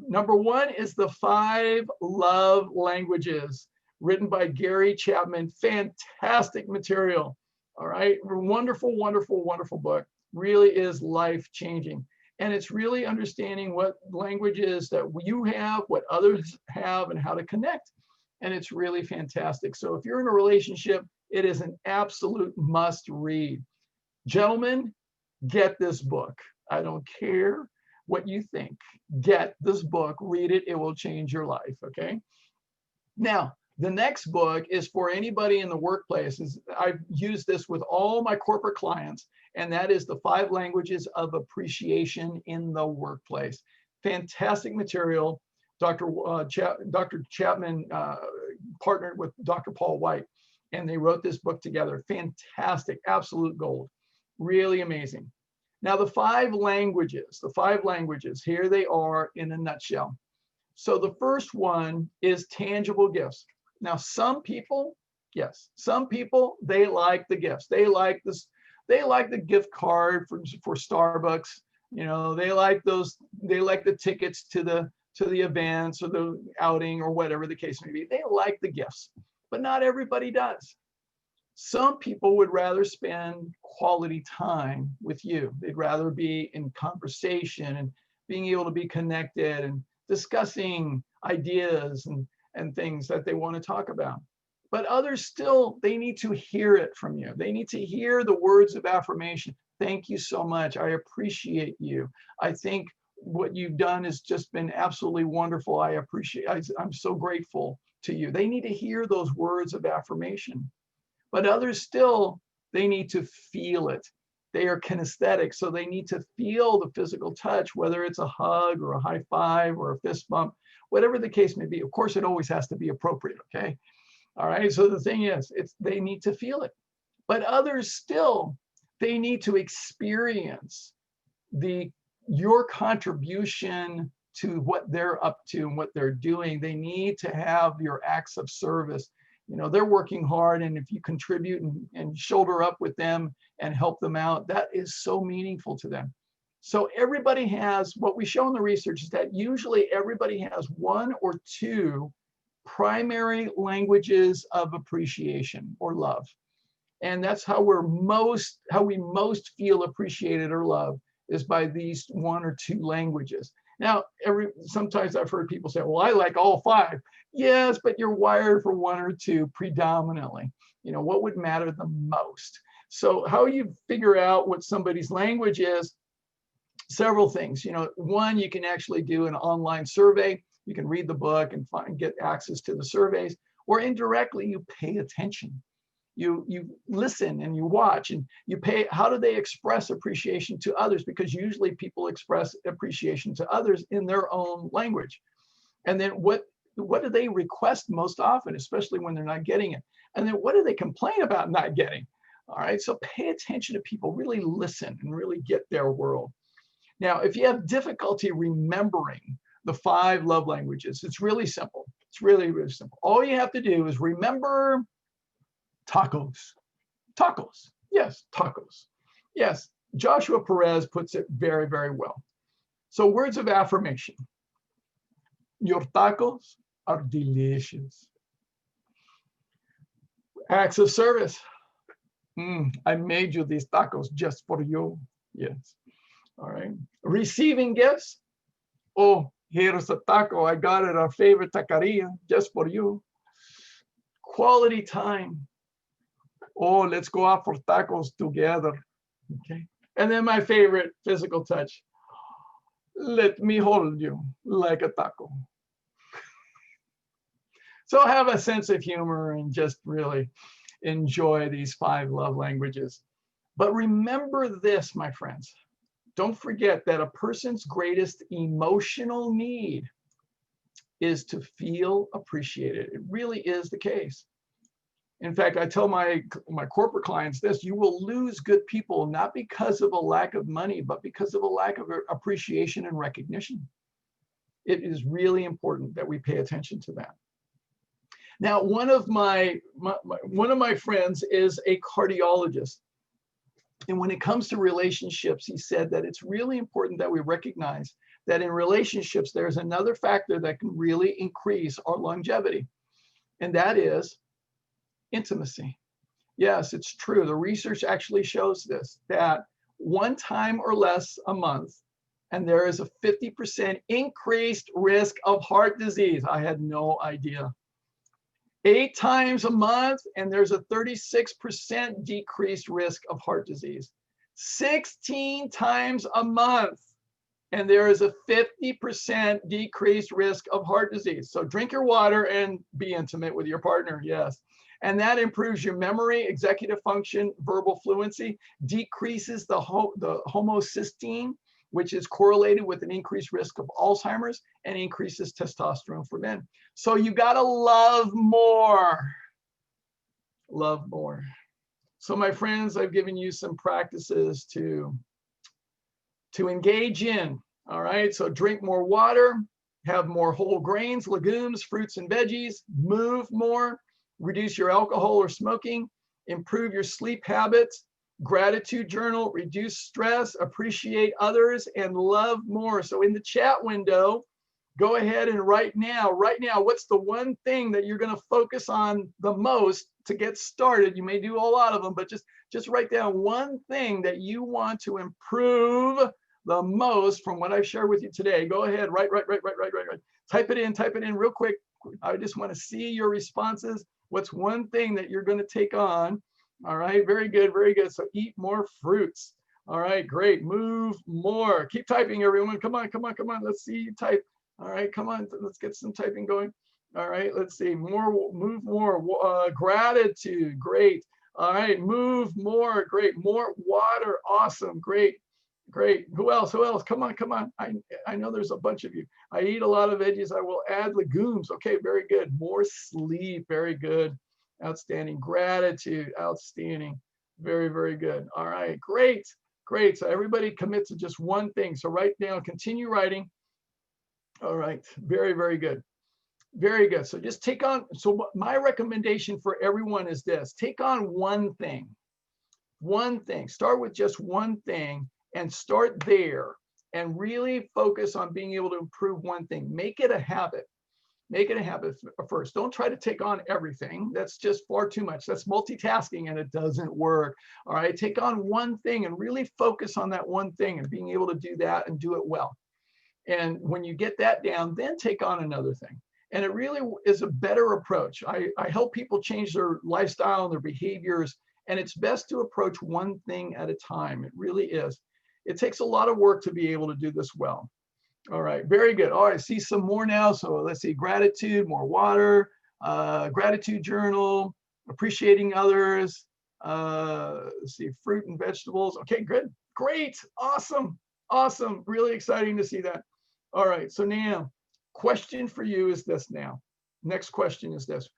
Speaker 1: Number 1 is The 5 Love Languages, written by Gary Chapman. Fantastic material. All right. Wonderful, wonderful, wonderful book. Really is life-changing. And it's really understanding what languages that you have, what others have, and how to connect. And it's really fantastic. So if you're in a relationship, it is an absolute must read. Gentlemen, get this book. I don't care what you think. Get this book, read it. It will change your life. Okay. Now, the next book is for anybody in the workplace. I've used this with all my corporate clients, and that is The 5 Languages of Appreciation in the Workplace. Fantastic material. Dr. Chapman partnered with Dr. Paul White, and they wrote this book together. Fantastic, absolute gold. Really amazing. Now, the 5 languages, here they are in a nutshell. So the first one is tangible gifts. Now, some people, they like the gifts. They like this. They like the gift card for Starbucks. You know, they like those. They like the tickets to the events or the outing or whatever the case may be. They like the gifts, but not everybody does. Some people would rather spend quality time with you. They'd rather be in conversation and being able to be connected and discussing ideas and things that they want to talk about. But others still, they need to hear it from you. They need to hear the words of affirmation. Thank you so much. I appreciate you. I think what you've done has just been absolutely wonderful. I'm so grateful to you. They need to hear those words of affirmation. But others still, they need to feel it. They are kinesthetic, so they need to feel the physical touch, whether it's a hug or a high five or a fist bump, whatever the case may be. Of course, it always has to be appropriate, okay? All right, so the thing is, they need to feel it. But others still, they need to experience your contribution to what they're up to and what they're doing. They need to have your acts of service. You know, they're working hard, and if you contribute and shoulder up with them and help them out, that is so meaningful to them. So everybody has, what we show in the research is that usually everybody has one or two primary languages of appreciation or love. And that's how we most feel appreciated or loved, is by these one or two languages. Now, sometimes I've heard people say, well, I like all five. Yes, but you're wired for one or two predominantly. You know, what would matter the most? So how you figure out what somebody's language is, several things. You know, one, you can actually do an online survey. You can read the book and get access to the surveys, or indirectly, you pay attention. You listen and you watch and you pay. How do they express appreciation to others? Because usually people express appreciation to others in their own language. And then what do they request most often, especially when they're not getting it? And then what do they complain about not getting? All right, so pay attention to people, really listen and really get their world. Now, if you have difficulty remembering the 5 love languages, it's really simple. It's really, really simple. All you have to do is remember tacos. Tacos. Yes, tacos. Yes, Joshua Perez puts it very, very well. So words of affirmation. Your tacos are delicious. Acts of service. I made you these tacos just for you. Yes. All right. Receiving gifts. Oh, here's a taco. I got it at our favorite taqueria just for you. Quality time. Oh, let's go out for tacos together. Okay. And then my favorite, physical touch. Let me hold you like a taco. So have a sense of humor and just really enjoy these 5 love languages. But remember this, my friends. Don't forget that a person's greatest emotional need is to feel appreciated. It really is the case. In fact, I tell my corporate clients this: you will lose good people not because of a lack of money, but because of a lack of appreciation and recognition. It is really important that we pay attention to that. Now, one of my friends is a cardiologist. And when it comes to relationships, he said that it's really important that we recognize that in relationships, there's another factor that can really increase our longevity. And that is intimacy. Yes, it's true. The research actually shows this, that 1 time or less a month, and there is a 50% increased risk of heart disease. I had no idea. 8 times a month, and there's a 36% decreased risk of heart disease. 16 times a month, and there is a 50% decreased risk of heart disease. So drink your water and be intimate with your partner, yes. And that improves your memory, executive function, verbal fluency, decreases the homocysteine, which is correlated with an increased risk of Alzheimer's, and increases testosterone for men. So you gotta love more. Love more. So my friends, I've given you some practices to engage in. All right, so drink more water, have more whole grains, legumes, fruits and veggies, move more, reduce your alcohol or smoking, improve your sleep habits, gratitude journal, reduce stress, appreciate others, and love more. So in the chat window, Go ahead and right now, what's the one thing that you're going to focus on the most to get started? You may do a lot of them, but just write down one thing that you want to improve the most from what I've shared with you today. Go ahead, write. Type it in real quick. I just want to see your responses. What's one thing that you're going to take on? All right, very good, very good. So eat more fruits. All right, great. Move more. Keep typing, everyone. Come on. Let's see you type. All right, come on. Let's get some typing going. All right, let's see. Move more. Gratitude. Great. All right, move more. Great. More water. Awesome. Great. Who else? Come on. I know there's a bunch of you. I eat a lot of veggies. I will add legumes. Okay, very good. More sleep. Very good. Outstanding. Gratitude. Outstanding. Very, very good. All right, great. So everybody commit to just one thing. So write down, continue writing. All right, very, very good. Very good. So just take on, so my recommendation for everyone is this: take on one thing. Start with just one thing and start there and really focus on being able to improve one thing. Make it a habit. First. Don't try to take on everything. That's just far too much. That's multitasking and it doesn't work. All right, take on one thing and really focus on that one thing and being able to do that and do it well. And when you get that down, then take on another thing. And it really is a better approach. I help people change their lifestyle and their behaviors, and it's best to approach one thing at a time. It really is. It takes a lot of work to be able to do this well. All right, very good. All right, see some more now. So let's see, gratitude, more water, gratitude journal, appreciating others. Let's see, fruit and vegetables. Okay, good, great, awesome. Really exciting to see that. All right, so now, question for you is this now. Next question is this.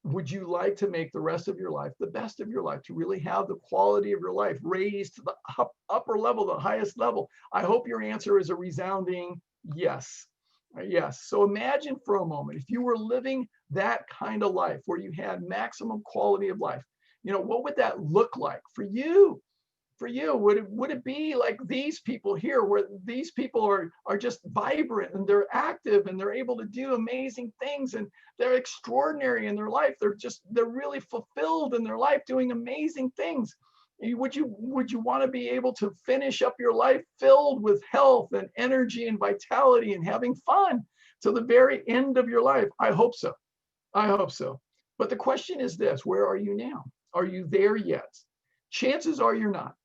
Speaker 1: Would you like to make the rest of your life the best of your life, to really have the quality of your life raised to the upper level, the highest level? I hope your answer is a resounding yes. Yes. So imagine for a moment, if you were living that kind of life where you had maximum quality of life, what would that look like for you? Would it be like these people here, where these people are just vibrant and they're active and they're able to do amazing things and they're extraordinary in their life. They're really fulfilled in their life doing amazing things. Would you want to be able to finish up your life filled with health and energy and vitality and having fun to the very end of your life? I hope so. But the question is this: where are you now? Are you there yet? Chances are you're not.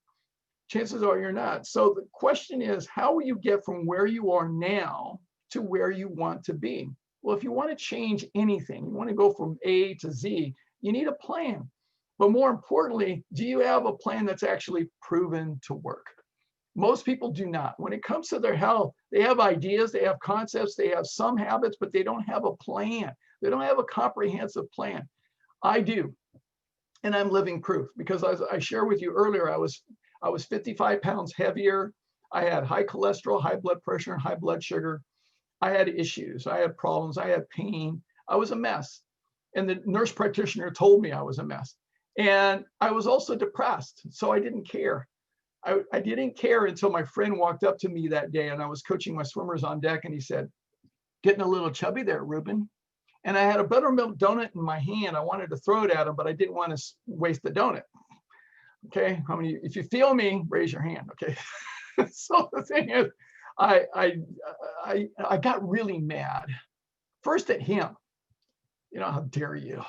Speaker 1: So the question is, how will you get from where you are now to where you want to be? Well, if you want to change anything, you want to go from A to Z, you need a plan. But more importantly, do you have a plan that's actually proven to work? Most people do not. When it comes to their health, they have ideas, they have concepts, they have some habits, but they don't have a plan. They don't have a comprehensive plan. I do. And I'm living proof, because as I shared with you earlier, I was 55 pounds heavier. I had high cholesterol, high blood pressure, and high blood sugar. I had issues. I had problems. I had pain. I was a mess. And the nurse practitioner told me I was a mess. And I was also depressed. So I didn't care. I didn't care until my friend walked up to me that day, and I was coaching my swimmers on deck, and he said, "Getting a little chubby there, Ruben." And I had a buttermilk donut in my hand. I wanted to throw it at him, but I didn't want to waste the donut. Okay, how many? If you feel me, raise your hand. Okay. So the thing is, I got really mad. First at him, how dare you?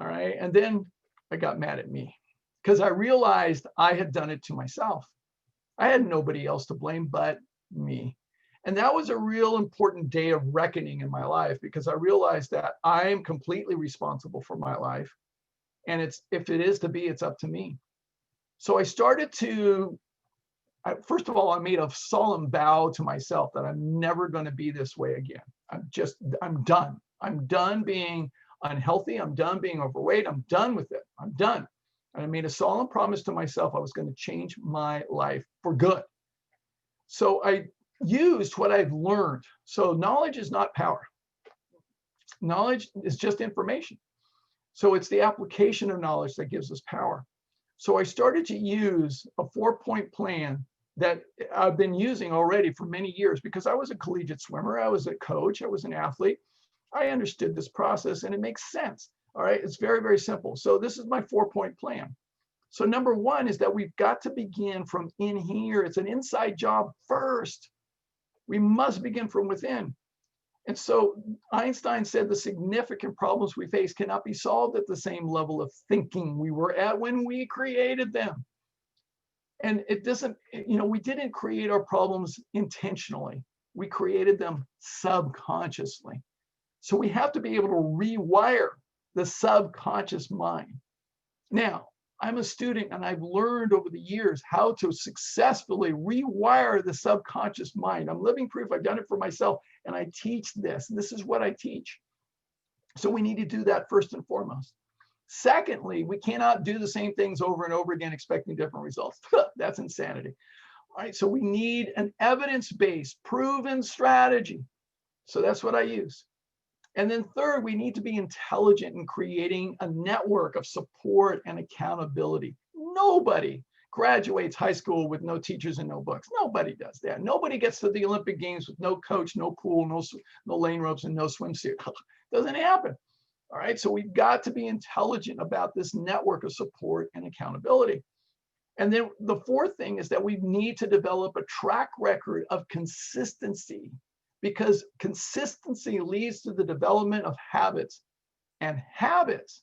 Speaker 1: All right, and then I got mad at me, because I realized I had done it to myself. I had nobody else to blame but me. And that was a real important day of reckoning in my life, because I realized that I am completely responsible for my life. And if it is to be, it's up to me. So I started to, first of all, I made a solemn vow to myself that I'm never going to be this way again. I'm done. I'm done being unhealthy. I'm done being overweight. I'm done with it. I'm done. And I made a solemn promise to myself I was going to change my life for good. So I used what I've learned. So knowledge is not power. Knowledge is just information. So it's the application of knowledge that gives us power. So I started to use a 4-point plan that I've been using already for many years because I was a collegiate swimmer, I was a coach, I was an athlete. I understood this process and it makes sense. All right, it's very, very simple. So this is my 4-point plan. So number one is that we've got to begin from in here. It's an inside job first. We must begin from within. And so Einstein said the significant problems we face cannot be solved at the same level of thinking we were at when we created them. And it doesn't, we didn't create our problems intentionally. We created them subconsciously. So we have to be able to rewire the subconscious mind. Now, I'm a student and I've learned over the years how to successfully rewire the subconscious mind. I'm living proof. I've done it for myself and I teach this. This is what I teach. So we need to do that first and foremost. Secondly, we cannot do the same things over and over again expecting different results. That's insanity. All right, so we need an evidence-based, proven strategy. So that's what I use. And then third, we need to be intelligent in creating a network of support and accountability. Nobody graduates high school with no teachers and no books. Nobody does that. Nobody gets to the Olympic Games with no coach, no pool, no lane ropes, and no swimsuit. Doesn't happen. All right, so we've got to be intelligent about this network of support and accountability. And then the fourth thing is that we need to develop a track record of consistency, because consistency leads to the development of habits, and habits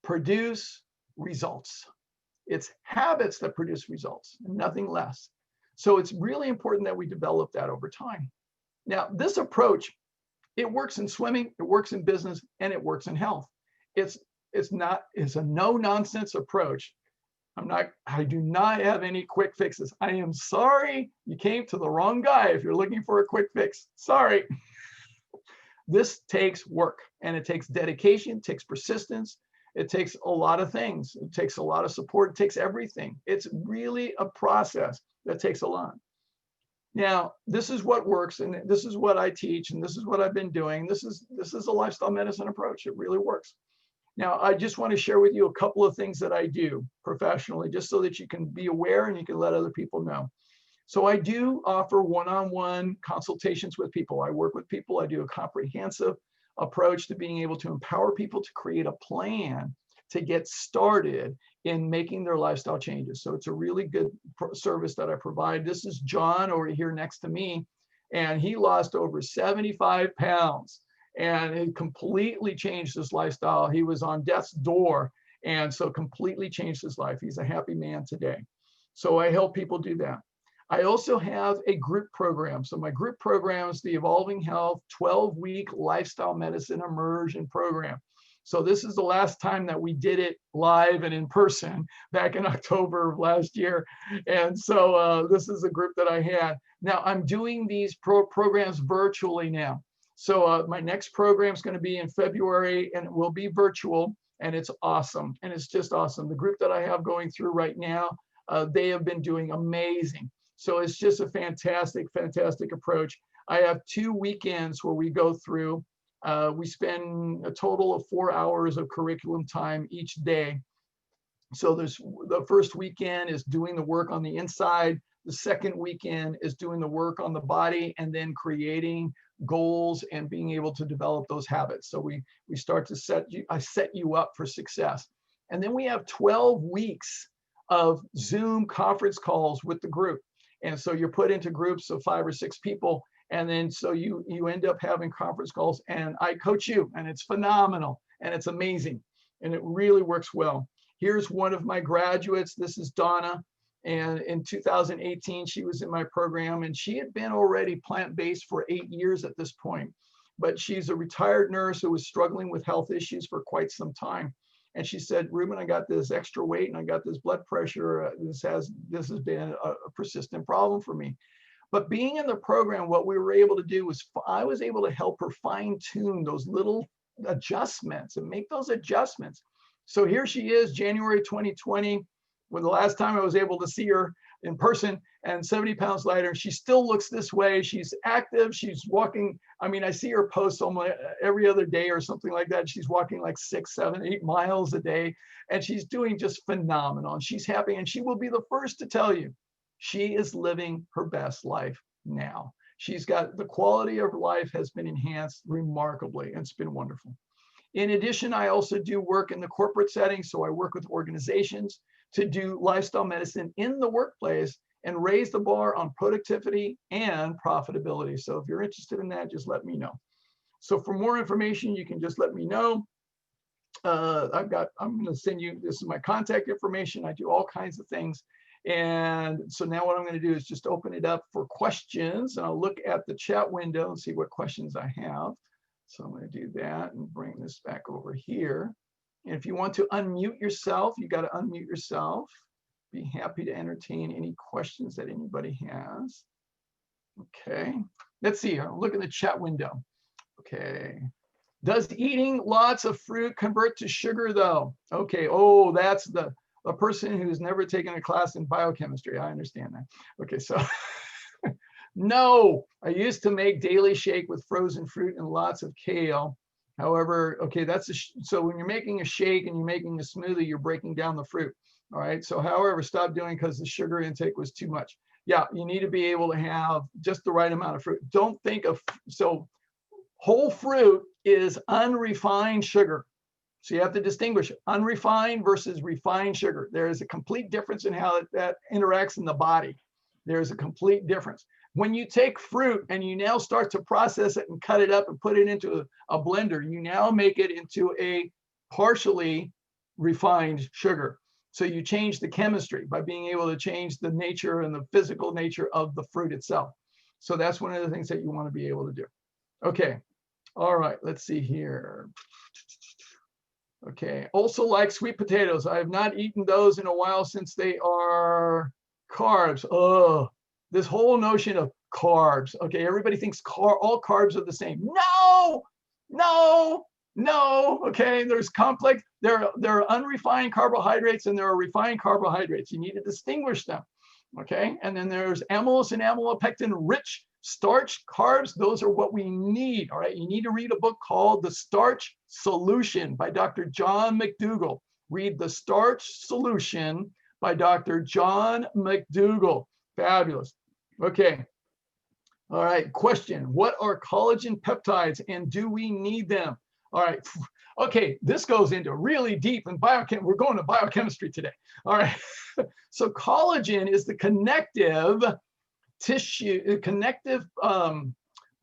Speaker 1: produce results. It's habits that produce results and nothing less. So it's really important that we develop that over time. Now, this approach, it works in swimming, it works in business, and it works in health. It's a no-nonsense approach. I do not have any quick fixes. I am sorry, you came to the wrong guy if you're looking for a quick fix. Sorry. This takes work, and it takes dedication, it takes persistence, it takes a lot of things. It takes a lot of support, it takes everything. It's really a process that takes a lot. Now, this is what works, and this is what I teach, and this is what I've been doing. This is a lifestyle medicine approach. It really works. Now, I just want to share with you a couple of things that I do professionally, just so that you can be aware and you can let other people know. So I do offer one-on-one consultations with people. I work with people. I do a comprehensive approach to being able to empower people to create a plan to get started in making their lifestyle changes. So it's a really good service that I provide. This is John over here next to me, and he lost over 75 pounds. And it completely changed his lifestyle. He was on death's door, and so completely changed his life. He's a happy man today. So I help people do that. I also have a group program. So my group program is the Evolving Health 12-week Lifestyle Medicine Immersion Program. So this is the last time that we did it live and in person back in October of last year. And so this is a group that I had. Now I'm doing these programs virtually now. So my next program is going to be in February, and it will be virtual, and it's awesome. And it's just awesome. The group that I have going through right now, they have been doing amazing. So it's just a fantastic, fantastic approach. I have 2 weekends where we go through. We spend a total of 4 hours of curriculum time each day. So the first weekend is doing the work on the inside. The second weekend is doing the work on the body, and then creating goals and being able to develop those habits. So we start to I set you up for success. And then we have 12 weeks of Zoom conference calls with the group. And so you're put into groups of 5 or 6 people. And then so you end up having conference calls, and I coach you, and it's phenomenal, and it's amazing, and it really works well. Here's one of my graduates. This is Donna. And in 2018, she was in my program, and she had been already plant-based for 8 years at this point. But she's a retired nurse who was struggling with health issues for quite some time. And she said, Ruben, I got this extra weight and I got this blood pressure. This has been a persistent problem for me. But being in the program, what we were able to do was I was able to help her fine-tune those little adjustments and make those adjustments. So here she is, January 2020. When the last time I was able to see her in person, and 70 pounds lighter, she still looks this way. She's active, she's walking. I mean, I see her post almost every other day or something like that. She's walking like 6, 7, 8 miles a day, and she's doing just phenomenal. And she's happy, and she will be the first to tell you She is living her best life now. She's got the quality of life has been enhanced remarkably, and it's been wonderful. In addition, I also do work in the corporate setting. So I work with organizations to do lifestyle medicine in the workplace and raise the bar on productivity and profitability. So if you're interested in that, just let me know. So for more information, you can just let me know. I'm going to send you, this is my contact information. I do all kinds of things. And so now what I'm going to do is just open it up for questions, and I'll look at the chat window and see what questions I have. So I'm going to do that and bring this back over here. And if you want to unmute yourself, you got to unmute yourself. Be happy to entertain any questions that anybody has. Okay, let's see here. Look at the chat window. Okay. Does eating lots of fruit convert to sugar though? Okay, oh, that's a person who's never taken a class in biochemistry. I understand that. Okay, so no, I used to make daily shake with frozen fruit and lots of kale. However, okay, so when you're making a shake and you're making a smoothie, you're breaking down the fruit. All right, so however, stop doing because the sugar intake was too much. Yeah, you need to be able to have just the right amount of fruit. Don't think of, so whole fruit is unrefined sugar. So you have to distinguish unrefined versus refined sugar. There is a complete difference in how that interacts in the body. There's a complete difference. When you take fruit and you now start to process it and cut it up and put it into a blender, you now make it into a partially refined sugar. So you change the chemistry by being able to change the nature and the physical nature of the fruit itself. So that's one of the things that you want to be able to do. Okay. All right. Let's see here. Okay. Also like sweet potatoes. I have not eaten those in a while since they are carbs. Oh, this whole notion of carbs. Okay. Everybody thinks all carbs are the same. No, no, no. Okay. There's complex. There are unrefined carbohydrates and there are refined carbohydrates. You need to distinguish them. Okay. And then there's amylose and amylopectin rich starch carbs. Those are what we need. All right. You need to read a book called The Starch Solution by Dr. John McDougall. Read The Starch Solution by Dr. John McDougall. Fabulous. Okay. All right. Question. What are collagen peptides and do we need them? All right. Okay. This goes into really deep in biochem. We're going to biochemistry today. All right. So collagen is the connective tissue, connective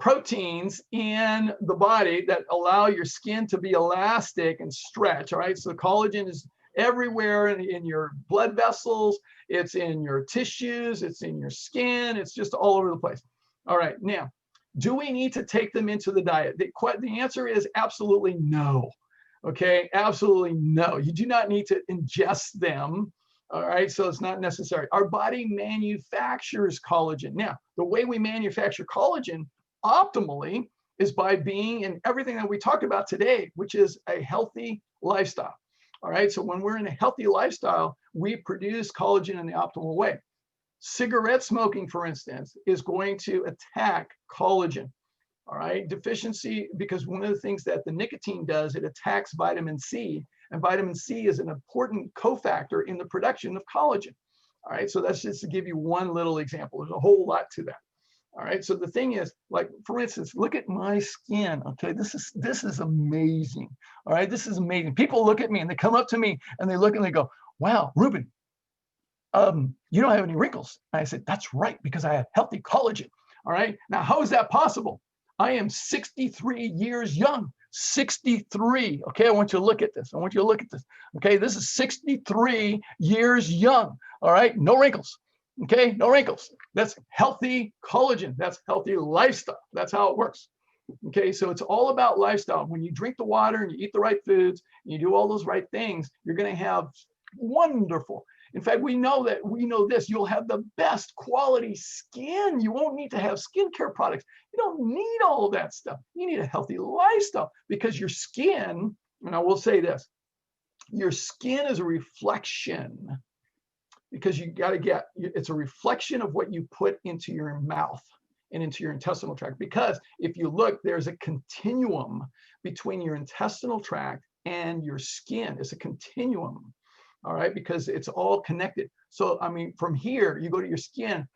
Speaker 1: proteins in the body that allow your skin to be elastic and stretch. All right. So collagen is everywhere in your blood vessels. It's in your tissues. It's in your skin. It's just all over the place. All right. Now, do we need to take them into the diet? The answer is absolutely no. Okay. Absolutely no. You do not need to ingest them. All right, so it's not necessary. Our body manufactures collagen. Now, the way we manufacture collagen optimally is by being in everything that we talked about today, which is a healthy lifestyle. All right, so when we're in a healthy lifestyle, we produce collagen in the optimal way. Cigarette smoking, for instance, is going to attack collagen. All right, deficiency, because one of the things that the nicotine does, it attacks vitamin C. And vitamin C is an important cofactor in the production of collagen. All right, so that's just to give you one little example. There's a whole lot to that. All right, so the thing is, like, for instance, look at my skin. Okay, this is amazing. All right, this is amazing. People look at me and they come up to me and they look and they go, wow, Ruben, you don't have any wrinkles. And I said, that's right, because I have healthy collagen. All right, now how is that possible? I am 63 years young. 63. Okay, I want you to look at this. I want you to look at this. Okay, this is 63 years young. All right, no wrinkles. Okay, no wrinkles. That's healthy collagen. That's healthy lifestyle. That's how it works. Okay, so it's all about lifestyle. When you drink the water and you eat the right foods, and you do all those right things, you're going to have wonderful. In fact, we know this, you'll have the best quality skin. You won't need to have skincare products. You don't need all of that stuff. You need a healthy lifestyle because your skin, and I will say this, your skin is a reflection, because you got to get, it's a reflection of what you put into your mouth and into your intestinal tract. Because if you look, there's a continuum between your intestinal tract and your skin. It's a continuum. all right, because it's all connected. So, I mean, from here, you go to your skin,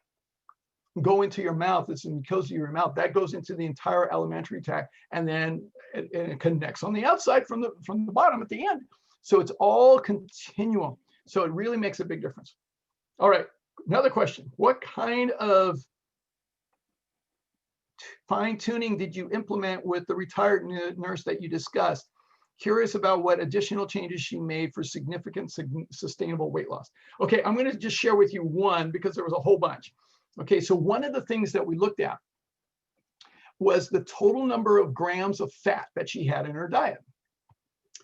Speaker 1: go into your mouth, it's in the mucosa of your mouth, that goes into the entire alimentary tract, and then it connects on the outside from the bottom at the end. So it's all continuum. So it really makes a big difference. All right, another question. What kind of fine tuning did you implement with the retired nurse that you discussed? Curious about what additional changes she made for significant, sustainable weight loss. Okay, I'm going to just share with you one because there was a whole bunch. Okay, so one of the things that we looked at was the total number of grams of fat that she had in her diet,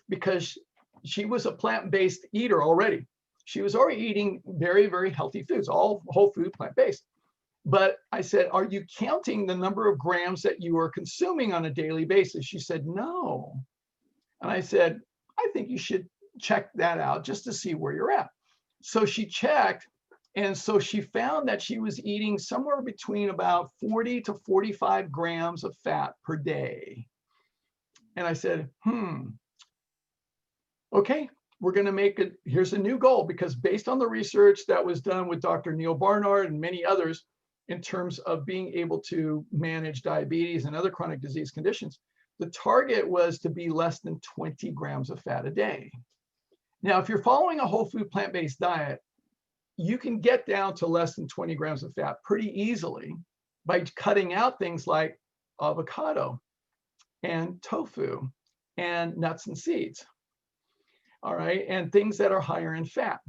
Speaker 1: because she was a plant-based eater already. She was already eating very, very healthy foods, all whole food, plant-based. But I said, are you counting the number of grams that you are consuming on a daily basis? She said, no. And I said, I think you should check that out just to see where you're at. So she checked, and so she found that she was eating somewhere between about 40 to 45 grams of fat per day. And I said, okay, we're going to make it. Here's a new goal, because based on the research that was done with Dr. Neil Barnard and many others in terms of being able to manage diabetes and other chronic disease conditions, the target was to be less than 20 grams of fat a day. Now, if you're following a whole food plant-based diet, you can get down to less than 20 grams of fat pretty easily by cutting out things like avocado and tofu and nuts and seeds. All right, and things that are higher in fat,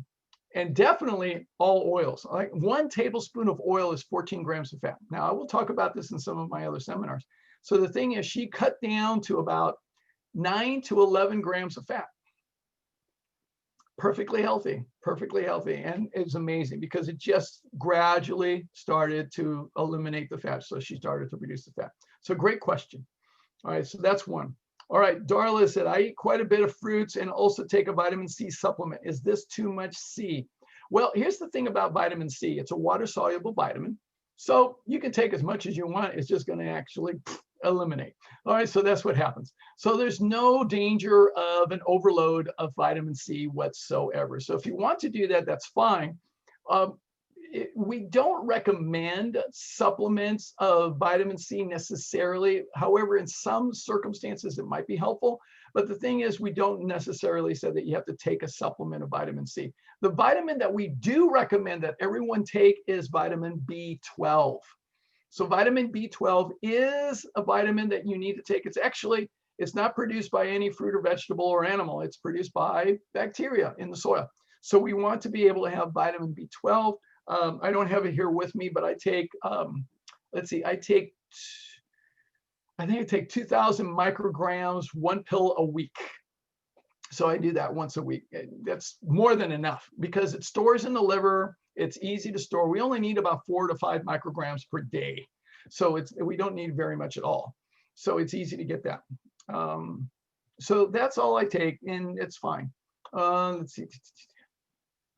Speaker 1: and definitely all oils. Like 1 tablespoon of oil is 14 grams of fat. Now, I will talk about this in some of my other seminars. So the thing is, she cut down to about 9 to 11 grams of fat. Perfectly healthy, and it's amazing because it just gradually started to eliminate the fat. So she started to reduce the fat. So great question. All right, so that's one. All right, Darla said, I eat quite a bit of fruits and also take a vitamin C supplement. Is this too much C? Well, here's the thing about vitamin C. It's a water-soluble vitamin. So you can take as much as you want. It's just going to actually eliminate. All right, so that's what happens. So there's no danger of an overload of vitamin C whatsoever. So if you want to do that, that's fine. We don't recommend supplements of vitamin C necessarily. However, in some circumstances, it might be helpful. But the thing is, we don't necessarily say that you have to take a supplement of vitamin C. The vitamin that we do recommend that everyone take is vitamin B12. So vitamin B12 is a vitamin that you need to take. It's not produced by any fruit or vegetable or animal. It's produced by bacteria in the soil. So we want to be able to have vitamin B12. I don't have it here with me, but I take, let's see, I think I take 2,000 micrograms, 1 pill a week. So I do that once a week. That's more than enough because it stores in the liver. It's easy to store. We only need about 4 to 5 micrograms per day. So we don't need very much at all. So it's easy to get that. So that's all I take, and it's fine. Let's see.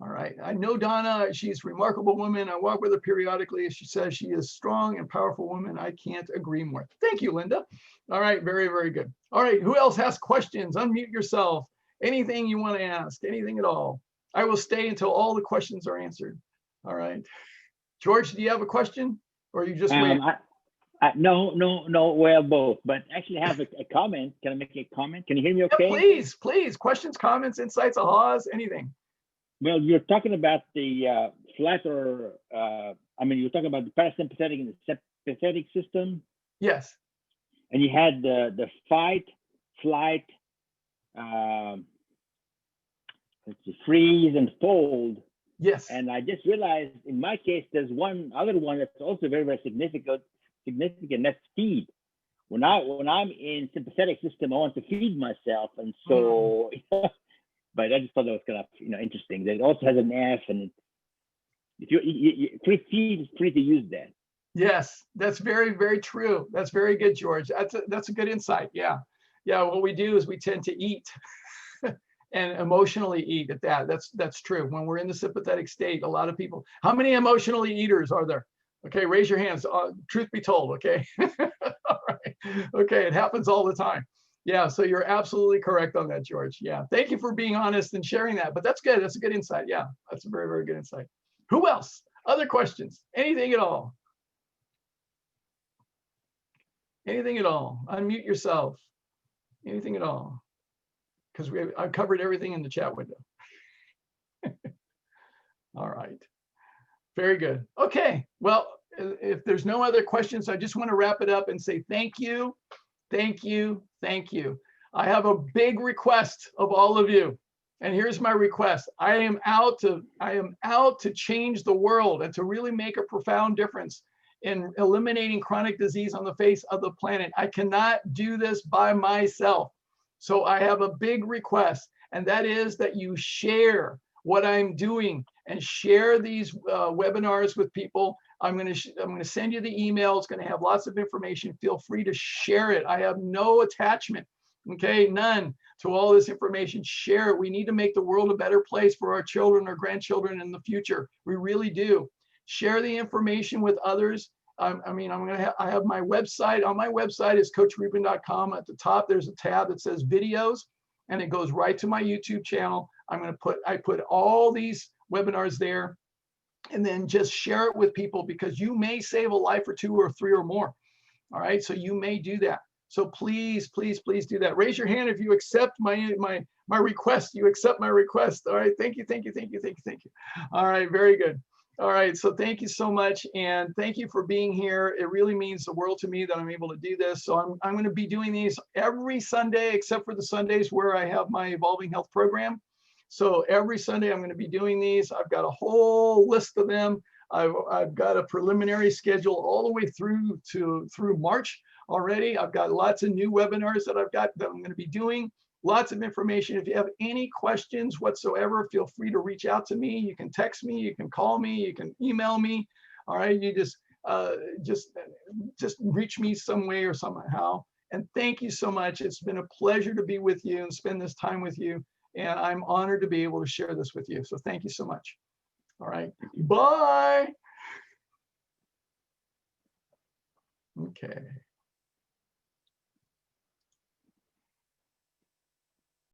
Speaker 1: All right, I know Donna, she's a remarkable woman. I walk with her periodically. She says she is a strong and powerful woman. I can't agree more. Thank you, Linda. All right, very, very good. All right, who else has questions? Unmute yourself. Anything you want to ask, anything at all. I will stay until all the questions are answered. All right. George, do you have a question? Or you just wait?
Speaker 2: No, well, both. But actually I have a comment. Can I make a comment? Can you hear me okay?
Speaker 1: Yeah, please. Questions, comments, insights, ahas, anything.
Speaker 2: Well, you're talking about the you're talking about the parasympathetic and the sympathetic system.
Speaker 1: Yes.
Speaker 2: And you had the fight, flight, freeze, and fold.
Speaker 1: Yes.
Speaker 2: And I just realized in my case, there's one other one that's also very, very significant. That's feed. When I'm in sympathetic system, I want to feed myself, and so. But I just thought that was kind of interesting. That it also has an F, and if you feed is free to use that.
Speaker 1: Yes, that's very, very true. That's very good, George. That's a good insight. Yeah. What we do is we tend to eat and emotionally eat at that. That's true. When we're in the sympathetic state, a lot of people. How many emotionally eaters are there? Okay, raise your hands. Truth be told. Okay. All right. Okay, it happens all the time. Yeah, so you're absolutely correct on that, George. Yeah, thank you for being honest and sharing that. But that's good. That's a good insight. Yeah, that's a very, very good insight. Who else? Other questions? Anything at all? Anything at all? Unmute yourself. Anything at all? Because I've covered everything in the chat window. All right. Very good. Okay. Well, if there's no other questions, I just want to wrap it up and say thank you. Thank you. Thank you. I have a big request of all of you. And here's my request. I am out to change the world and to really make a profound difference in eliminating chronic disease on the face of the planet. I cannot do this by myself. So I have a big request, and that is that you share what I'm doing and share these webinars with people. I'm going to send you the email. It's going to have lots of information. Feel free to share it. I have no attachment, okay, none to all this information. Share it. We need to make the world a better place for our children, our grandchildren in the future. We really do. Share the information with others. I have my website. On my website is coachruben.com. At the top, there's a tab that says videos, and it goes right to my YouTube channel. I put all these webinars there, and then just share it with people, because you may save a life or two or three or more. All right, so you may do that. So please, please, please do that. Raise your hand if you accept my request. You accept my request. All right, thank you, thank you, thank you, thank you, thank you. All right, very good. All right, so thank you so much, and thank you for being here. It really means the world to me that I'm able to do this. So I'm going to be doing these every Sunday, except for the Sundays where I have my Evolving Health program. So every Sunday I'm going to be doing these. I've got a whole list of them. I've got a preliminary schedule all the way through March already. I've got lots of new webinars that I'm going to be doing. Lots of information. If you have any questions whatsoever, feel free to reach out to me. You can text me, you can call me, you can email me. All right, you just reach me some way or somehow. And thank you so much. It's been a pleasure to be with you and spend this time with you. And I'm honored to be able to share this with you. So thank you so much. All right, bye. Okay.